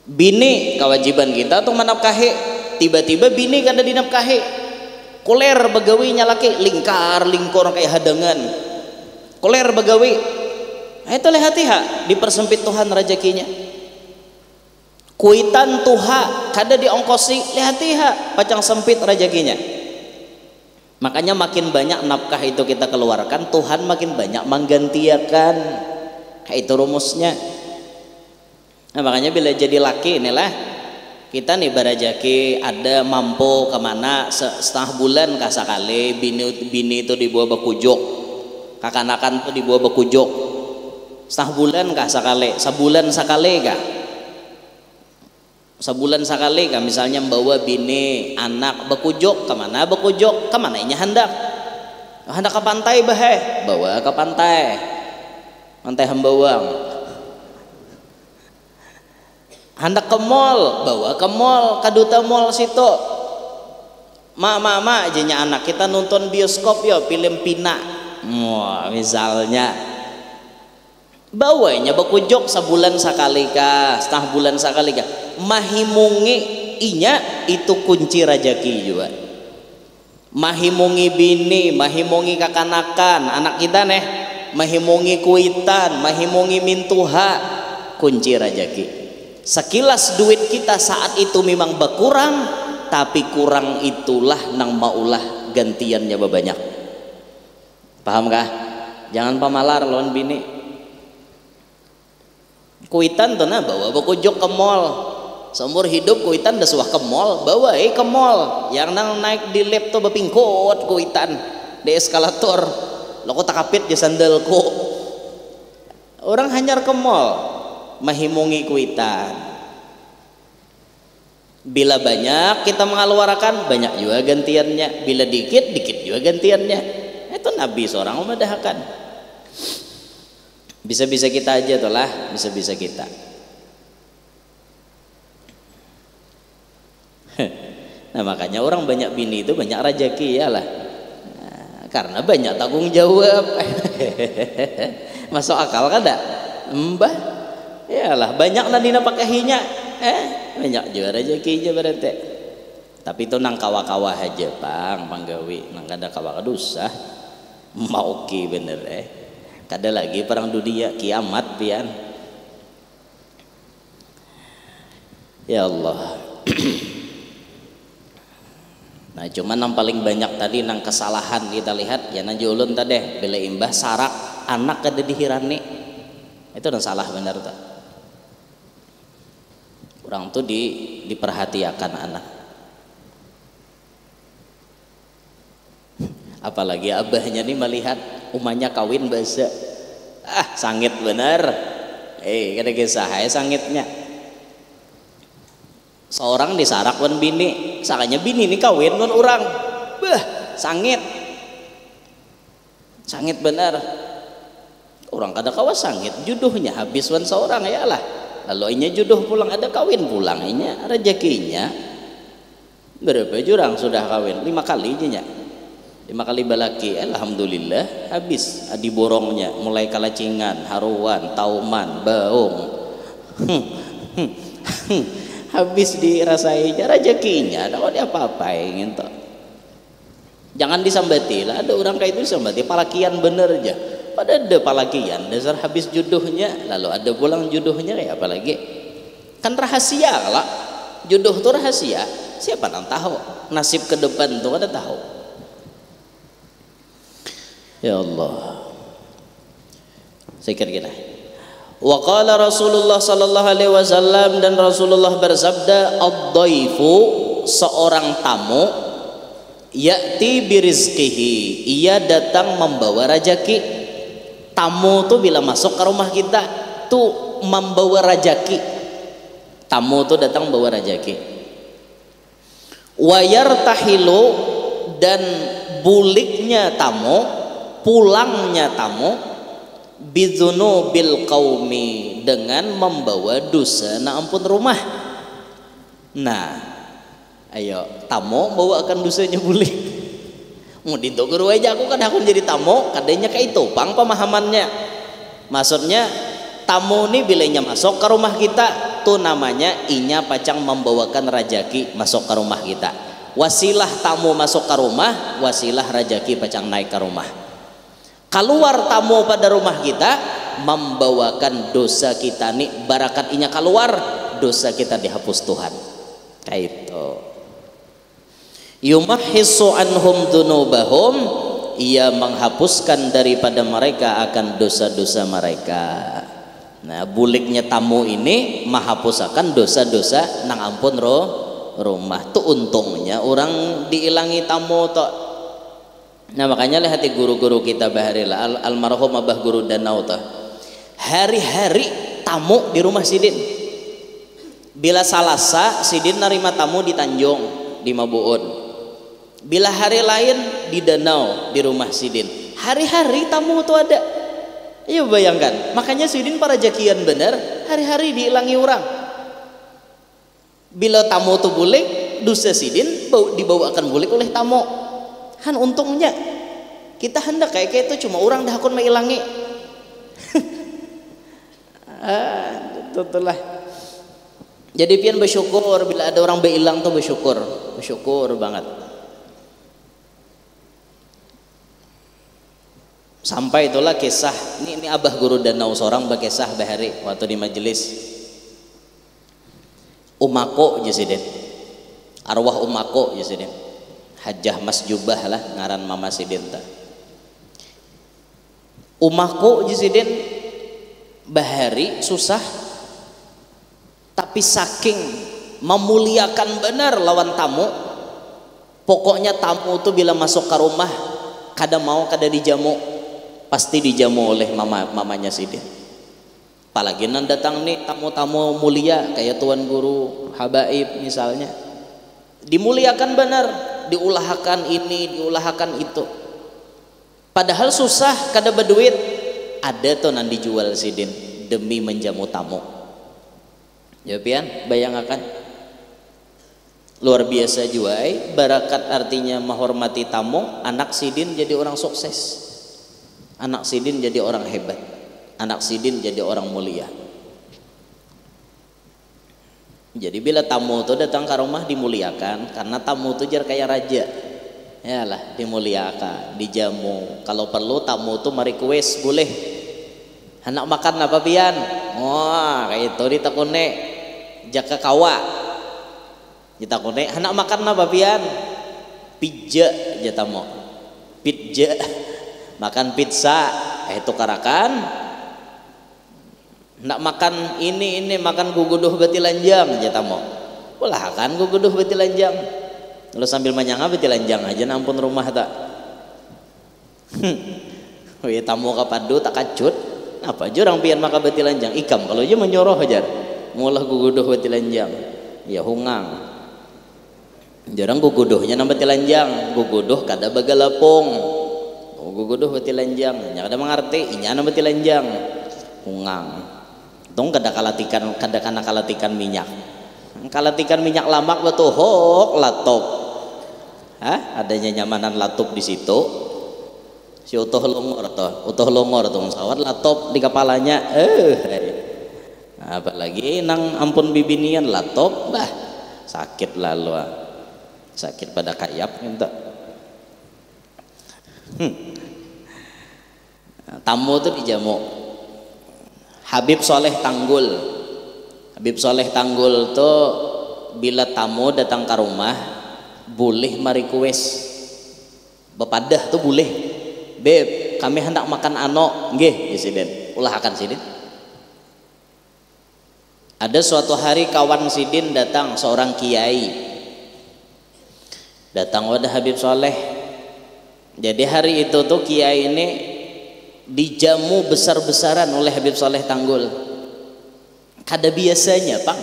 Bini kewajiban kita tuh menafkahi, tiba-tiba bini kada dinafkahi, koler begawinya laki lingkar-lingkor kayak hadangan, koler begawi. Nah, itu lihat dipersempit Tuhan rezekinya. Kuitan tuha kada diongkosi, lihat pacang sempit rezekinya. Makanya makin banyak nafkah itu kita keluarkan, Tuhan makin banyak menggantiakan. Kayak itu rumusnya. Nah makanya bila jadi laki inilah kita nih berajaki ada mampu kemana setengah bulan kasakali, bini itu dibawa berkujuk, kakanakan tuh dibawa berkujuk setengah bulan kasakali, sebulan sekali kah, sebulan sekali kah, misalnya membawa bini anak berkujuk kemana, berkujuk kemana ini hendak ke pantai bawa ke pantai Hembawang. Hendak ke mall, bawa ke mall, kaduta mall situ. Mama aja anak kita nonton bioskop ya, film Pina. Wah, misalnya bawanya berkujuk sebulan sekali kah, setengah bulan sekali kah. Mahimungi inya itu kunci rezeki juga. Mahimungi bini, mahimungi kakanakan, anak kita nih mahimungi kuitan, mahimungi mintuha, kunci rajaki. Sekilas duit kita saat itu memang berkurang, tapi kurang itulah nang maulah gantiannya banyak. Paham kah? Jangan pamalar lawan bini. Kuitan tuh nah bawa berkunjung ke mall. Seumur hidup kuitan dah suah ke mall, bawa ke mall. Yang nang naik di lift tuh bepingkot kuitan di eskalator. Lo kok takapit di sandalku. Orang hanyar ke mall, mahimungi kuitan. Bila banyak kita mengeluarkan, banyak juga gantiannya. Bila dikit, dikit juga gantiannya. Itu Nabi seorang memadahkan. Bisa-bisa kita aja tuh lah, bisa-bisa kita. Nah makanya orang banyak bini itu banyak rajaki ya lah. Nah, karena banyak tanggung jawab. Masuk akal kan dak? Mbah, ya lah banyak nadina pakai hinya. Banyak juga rezekinya berarti. Tapi itu nang kawa-kawa aja bang, panggawi nang kada kawa kadusa mau ki bener kada lagi perang dunia kiamat pian. Ya Allah. Nah cuman yang paling banyak tadi nang kesalahan kita lihat ya nang ulun tadi bila imbah sarak anak kada dihirani itu nang salah bener tuh. Orang tuh diperhatikan anak. Apalagi abahnya nih melihat umahnya kawin bahasa sangit bener. Kada kisah sangitnya. Seorang disarak wan bini, sakanya bini nih kawin wan orang. Sangit. Sangit bener. Orang kada kawa sangit, juduhnya habis wan seorang ya lah. Lalu inya jodoh pulang ada kawin pulang inya rezekinya berapa jurang sudah kawin 5 kali nya 5 kali balaki alhamdulillah habis diborongnya mulai kalacingan haruan tauman baung habis dirasainya rezekinya ada apa-apa ingin toh. Jangan disambati lah ada orang kayak itu disambati palakian bener aja. Pada ada palakian dasar habis jodohnya lalu ada pulang jodohnya kayak apa lagi kan rahasia lah jodoh tuh rahasia siapa yang tahu nasib ke depan tuh kada tahu. Ya Allah saya kira wa qala Rasulullah sallallahu alaihi wasallam dan Rasulullah bersabda ad-dhaifu seorang tamu ya'ti birizqihi ia datang membawa rezeki. Tamu tuh bila masuk ke rumah kita tuh membawa rajaki. Tamu tuh datang bawa rajaki. Wayartahilu dan buliknya tamu, pulangnya tamu bidzunubil qaumi dengan membawa dosa na ampun rumah. Nah, ayo tamu bawa akan dosanya bulik. Mau ditunggu aja aku kan aku jadi tamu kadanya kayak itu pang pemahamannya maksudnya tamu nih bilanya masuk ke rumah kita tuh namanya inya pacang membawakan rajaki masuk ke rumah kita wasilah tamu masuk ke rumah wasilah rajaki pacang naik ke rumah keluar tamu pada rumah kita membawakan dosa kita nih barakat inya keluar dosa kita dihapus Tuhan kayak itu. Yumahhisu anhum dzunubahum ia menghapuskan daripada mereka akan dosa-dosa mereka. Nah buliknya tamu ini menghapuskan dosa-dosa nang ampun rumah tuh untungnya orang diilangi tamu toh. Nah makanya lihat guru-guru kita baharila almarhum Abah Guru Danau toh hari-hari tamu di rumah Sidin bila Salasa Sidin narima tamu di Tanjung di Mabuun. Bila hari lain di Danau di rumah Sidin hari-hari tamu tuh ada. Iya bayangkan makanya Sidin para jakian bener hari-hari diilangi orang. Bila tamu tuh bulik dosa Sidin dibawakan bulik oleh tamu kan untungnya kita hendak kayak itu cuma orang dah akun mengilangi. Itulah jadi pian bersyukur bila ada orang berilang tuh bersyukur banget. Sampai itulah kisah ini Abah Guru Danau seorang berkisah bahari waktu di majelis Umako Jesiden, arwah Umako Jesiden, Hajah Mas Jubah lah ngaran Mama Sidin ta. Umako Jesiden bahari susah, tapi saking memuliakan benar lawan tamu, pokoknya tamu tuh bila masuk ke rumah kada mau kada dijamu, pasti dijamu oleh mamanya Sidin. Apalagi nan datang nih tamu-tamu mulia kayak tuan guru habaib misalnya, dimuliakan benar, diulahkan ini diulahkan itu, padahal susah kada berduit, ada tuh nan dijual Sidin demi menjamu tamu. Ya pian bayangkan luar biasa juga barakat artinya menghormati tamu. Anak Sidin jadi orang sukses, anak Sidin jadi orang hebat, anak Sidin jadi orang mulia. Jadi bila tamu itu datang ke rumah dimuliakan, karena tamu itu jar kayak raja, ya lah dimuliakan, dijamu. Kalau perlu tamu itu merequest boleh, anak makan apa pian, wah kayak itu ditakune jaka kawa, ditakune anak makan apa pian, pizza jata mau, pizza makan pizza, itu karakan. Nak makan ini makan guguduh beti lanjang jata mau, ulah kan guguduh beti lanjang, lalu sambil menyangga beti lanjang aja nampun rumah tak. Wih tamu kapadu tak kacut, apa aja orang pian maka beti lanjang ikam kalau aja menyoroh aja, mulah guguduh beti lanjang, ya hungang. Jarang guguduhnya nambah telanjang, guguduh kada bagalapong, guguduh beti lanjang, nya kada mengerti, inya nambah telanjang, hungang. Tong kada kana kalatikan minyak, kalatikan minyak lamak betul hok latop, adanya nyamanan latop di situ, si utuh longor tuh sawat latop di kepalanya, apalagi nang ampun bibinian latop, bah sakit lalu, sakit pada kayap minta. Tamu tuh dijamu. Habib Soleh Tanggul tuh bila tamu datang ke rumah boleh merequest, bepadah tuh boleh, beb kami hendak makan ano, nggih Sidin, ulah akan Sidin. Ada suatu hari kawan Sidin datang, seorang kiai datang wadah Habib Soleh. Jadi hari itu tuh kiai ini dijamu besar-besaran oleh Habib Soleh Tanggul. Kada biasanya pang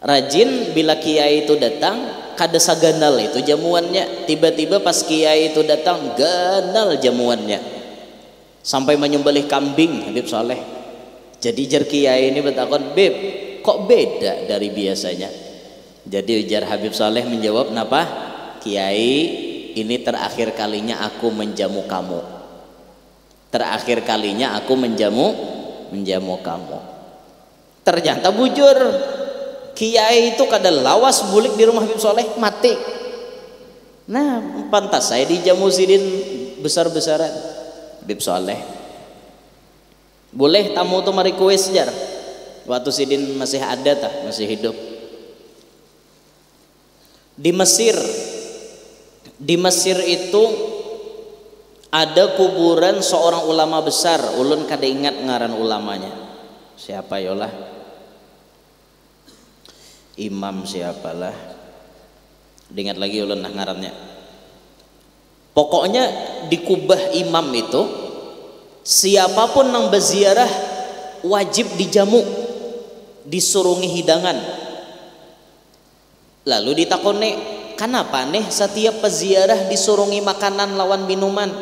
rajin bila kiai itu datang kada saganal itu jamuannya, tiba-tiba pas kiai itu datang ganal jamuannya sampai menyembelih kambing Habib Soleh. Jadi jar kiai ini bertakon, beb kok beda dari biasanya? Jadi ujar Habib Soleh menjawab, napa kiai, ini terakhir kalinya aku menjamu kamu, terakhir kalinya aku menjamu kamu. Ternyata bujur kiai itu kada lawas bulik di rumah Habib Soleh mati. Nah pantas saya dijamu Sidin besar-besaran Habib Soleh. Boleh tamu tuh merequest jar waktu Sidin masih ada tak, masih hidup. Di Mesir itu ada kuburan seorang ulama besar, ulun kada ingat ngaran ulamanya siapa yolah, imam siapalah, diingat lagi ulun nah ngarannya. Pokoknya di kubah imam itu siapapun yang berziarah wajib dijamu, disurungi hidangan. Lalu ditakone, kenapa nih setiap peziarah disurungi makanan lawan minuman?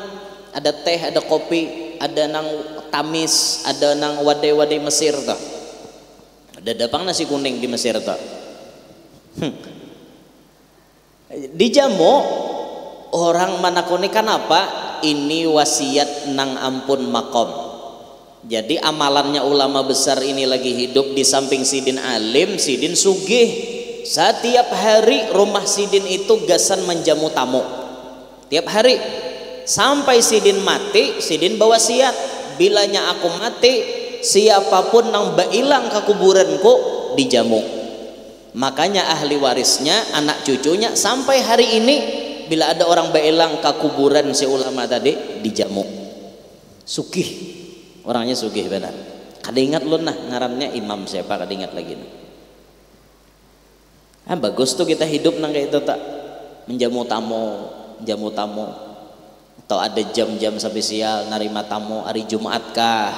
Ada teh, ada kopi, ada nang tamis, ada nang wadai-wadai Mesir tak? Ada dapang nasi kuning di Mesir tak? Dijamu orang manakone, kenapa? Ini wasiat nang ampun makom. Jadi amalannya ulama besar ini lagi hidup, di samping Sidin alim, Sidin sugih. Setiap hari rumah Sidin itu gasan menjamu tamu. Tiap hari sampai sidin mati. Sidin berwasiat, bilanya aku mati siapapun nang bailang ke kuburanku dijamu. Makanya ahli warisnya, anak cucunya sampai hari ini bila ada orang bailang ke kuburan si ulama tadi dijamu. Sugih, orangnya sugih benar. Kada ingat lu nah ngarannya imam siapa, kada ingat lagi nah. Bagus tuh kita hidup nang kayak itu tak, menjamu tamu, jamu tamu. Atau ada jam-jam spesial narima tamu, hari Jumat kah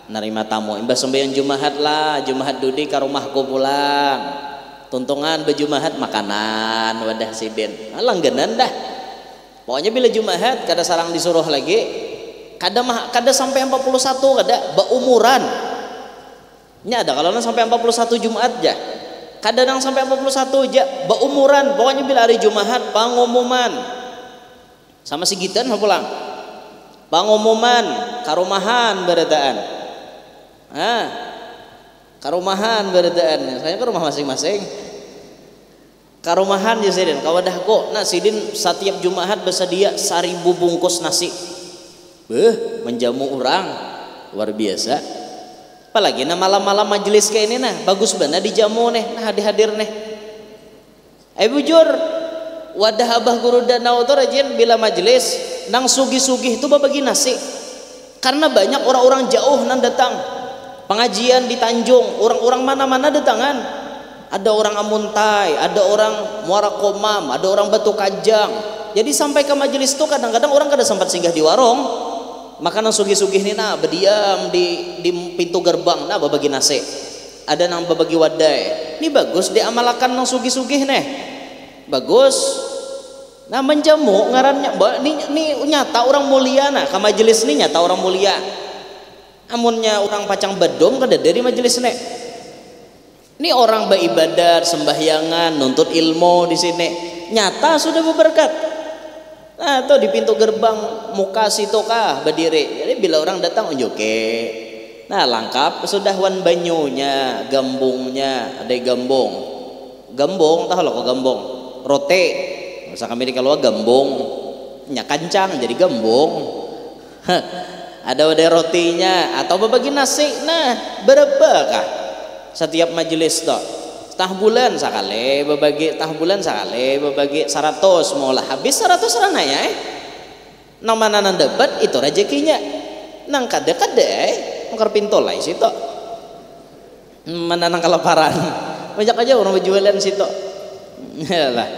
narima tamu, imbas sembahyang Jumat lah, Jumat dudi ke rumahku pulang, tuntungan bejumahat makanan wadah sidin langganan dah. Pokoknya bila Jumat kada sarang disuruh lagi, kada sampai 41, kada baumuran nya ada kalau sampai 41 Jumat aja, kada nang sampai 41 aja baumuran. Pokoknya bila hari Jumat pengumuman sama si Gitan pulang, pengumuman karumahan beredaan, karumahan beredaan. Saya ke rumah masing-masing karumahan ya sidin kawadah kok. Nah sidin setiap Jumat bersedia 1000 bungkus nasi, menjamu orang luar biasa. Apalagi nah malam-malam majelis kayak ini nah bagus benar dijamu nih, nah hadir nih. Bujur wadah abah guru danau tuh rajin bila majelis nang sugih-sugih itu babagi nasi, karena banyak orang-orang jauh nang datang pengajian di Tanjung, orang-orang mana-mana datangan. Ada orang Amuntai, ada orang Muara Komam, ada orang Batu Kajang. Jadi sampai ke majelis tuh kadang-kadang orang kada sempat singgah di warung. Maka nang sugih-sugih ini nah berdiam di pintu gerbang nah babagi nasi. Ada nang babagi wadai. Ini bagus diamalkan nang sugih-sugih nih. Bagus. Nah menjamu ngarannya ini nyata orang mulia nah, ke majelis ini nyata orang mulia. Amunnya orang pacang bedom kada dari majelis nih. Ini orang beribadat, sembahyangan, nuntut ilmu di sini. Nyata sudah berberkat. Nah, tuh di pintu gerbang muka situ kah berdiri. Jadi bila orang datang unjuke. Nah, lengkap sudah wan banyunya, gambungnya, ada gambung. Gambung tahu lo kok gambung. Rote. Masa kami di kalau gambung, nya kancang jadi gambung. Ada wadah rotinya atau berbagi nasi. Nah, berapa kah? Setiap majelis tuh tah bulan sakale berbagi, tah bulan sakale berbagi 100 mau lah habis 100 rana ya nang mana nang dapat itu rezekinya nang kada mengker pintol lah situ mana nang kelaparan banyak aja orang berjualan situ lah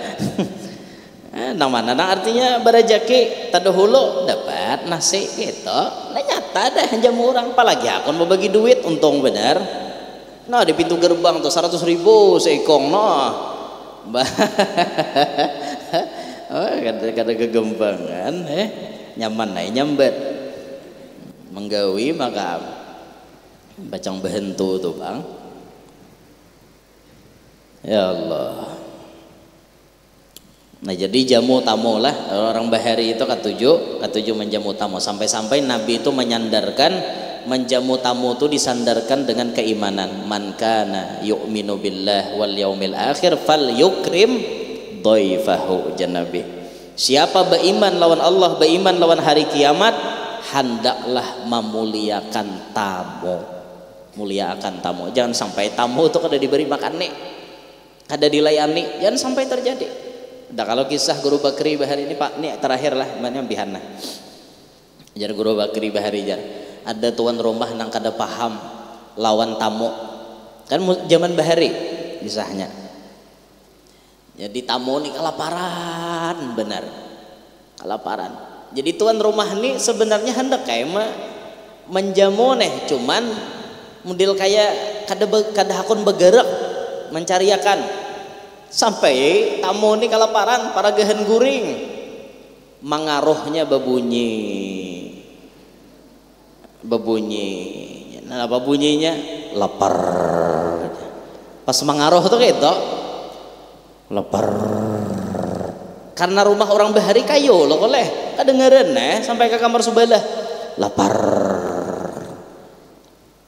nang mana nang artinya berejeki tadahulu dapat nasi gitu nah nyata dah jamu orang apalagi akon berbagi duit untung benar. Nah di pintu gerbang tuh 100.000 seikong noh. Kada kegembangan nyaman naik nyambet menggawi maka bacang behentu tuh bang. Ya Allah. Nah jadi jamu tamu lah orang bahari itu ketujuh menjamu tamu sampai-sampai Nabi itu menyandarkan menjamu tamu itu disandarkan dengan keimanan. Man kana yu'minu billah wal yaumil akhir fal yukrim dhaifahu janabi. Siapa beriman lawan Allah, beriman lawan hari kiamat, hendaklah memuliakan tamu. Muliakan tamu. Jangan sampai tamu itu kada diberi makan nih, kada dilayani, jangan sampai terjadi. Nah kalau kisah Guru Bakri Bahari ini Pak, ini terakhir lah, mana bihana. Jar Guru Bakri Bahari jar. Ada tuan rumah nang kada paham lawan tamu kan zaman bahari kisahnya. Jadi tamu nih kelaparan benar, kelaparan. Jadi tuan rumah nih sebenarnya hendak kayak menjamu nih, cuman model kayak kada hakun bergerak mencariakan sampai tamu nih kelaparan para gehen guring mangaruhnya berbunyi. Nah apa bunyinya? Lapar. Pas mengaruh tuh kayak itu lapar. Karena rumah orang bahari kayu loh koleh kedengeran sampai ke kamar sebelah lapar.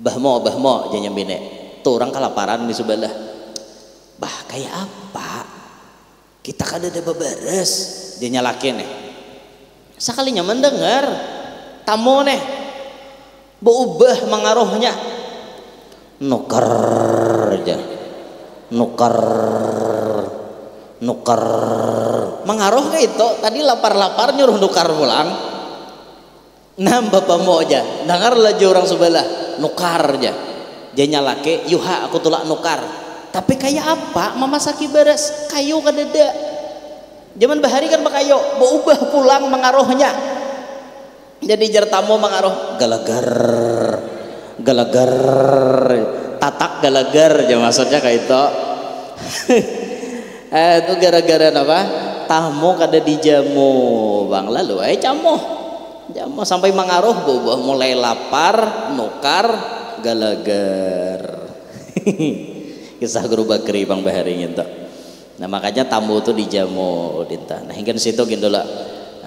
Bahmo jangan bine tuh orang kelaparan di sebelah. Bah kayak apa? Kita kada ada beberes dia nyalakin Sakalinya mendengar tamu nih berubah mengaruhnya nukar aja, nukar mengaruh ke itu tadi lapar nyuruh nukar pulang. Nah bapak mau aja dengar lagi orang sebelah nukar aja dia nyalake yuha aku tulak nukar tapi kayak apa memasaki beres kayu kadeda zaman bahari kan pakayo mau ubah pulang mengaruhnya jadi jar tamu mengaruh galagar tatak galagar aja maksudnya kayak itu. Itu gara-gara apa tamu kada dijamu bang lalu jamu sampai mengaruh bobo mulai lapar nukar galagar. Kisah Guru Bakri Bang Bahari gitu. Nah makanya tamu itu dijamu dinta. Nah hingga situ gitu lah.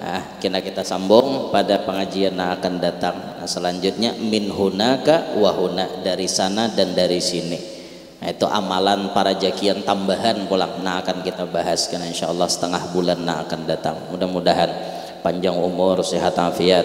Nah kita sambung pada pengajian yang akan datang. Nah, selanjutnya min hunaka wa huna dari sana dan dari sini. Nah itu amalan para jakian tambahan pulang. Nah akan kita bahas kan insyaallah setengah bulan nah akan datang. Mudah-mudahan panjang umur, sehat afiat,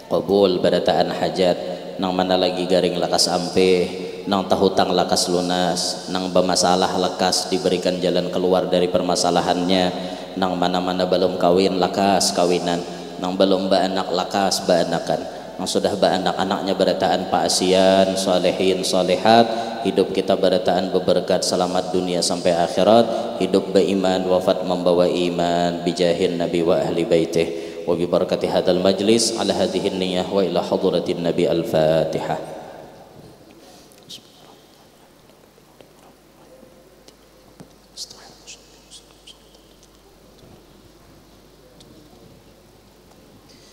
qabul barataan hajat, nang mana lagi garing lakas ampe, nang tahutang lakas lunas, nang bermasalah lekas diberikan jalan keluar dari permasalahannya, nang mana-mana belum kawin lakas kawinan, nang belum baanak lakas baanakan, nang sudah baanak anaknya barataan paasian, solehin solehat, hidup kita barataan beberkat selamat dunia sampai akhirat, hidup beriman wafat membawa iman bijahin nabi wa ahli baitih wa bi barakati hadzal majlis ala hadhihi niyyah wa ila hadratin nabi al-fatihah.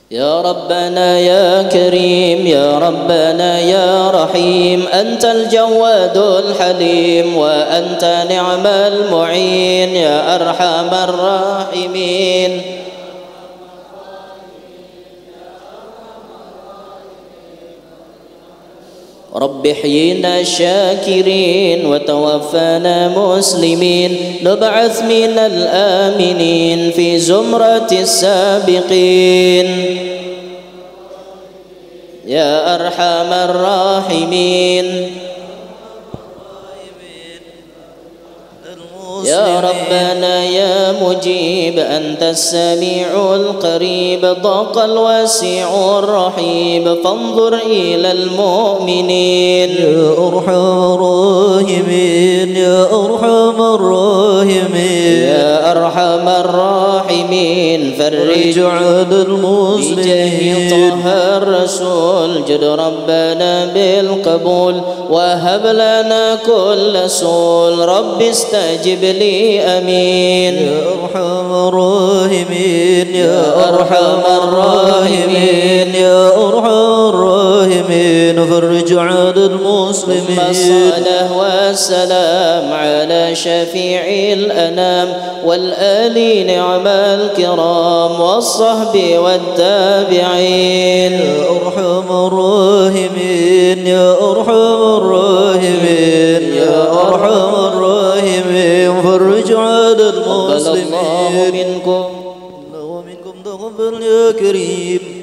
يا ربنا يا كريم يا ربنا يا رحيم أنت الجواد الحليم وأنت نعم المعين يا أرحم الراحمين رب احينا شاكرين وتوفنا مسلمين نبعث من الآمنين في زمرة السابقين يا أرحم الراحمين يا ربنا يا مجيب أنت السميع القريب ضاق الواسع الرحيم فانظر إلى المؤمنين يا أرحم الراحمين يا أرحم الراحمين يا أرحم الراحمين فرج عن المسلمين بجاه طه الرسول جد ربنا بالقبول وهب لنا كل سول رب استجب لي أمين يا أرحم الراحمين يا أرحم الراحمين يا أرحم الراحمين فرج عن المسلمين الصلاة والسلام على شفيع الأنام والآل نعم الكرام والصحب والتابعين يا أرحم الراحمين يا أرحم الراحمين يا أرحم الراحمين فرج عن المسلمين منكم ومنكم تغفر يا كريم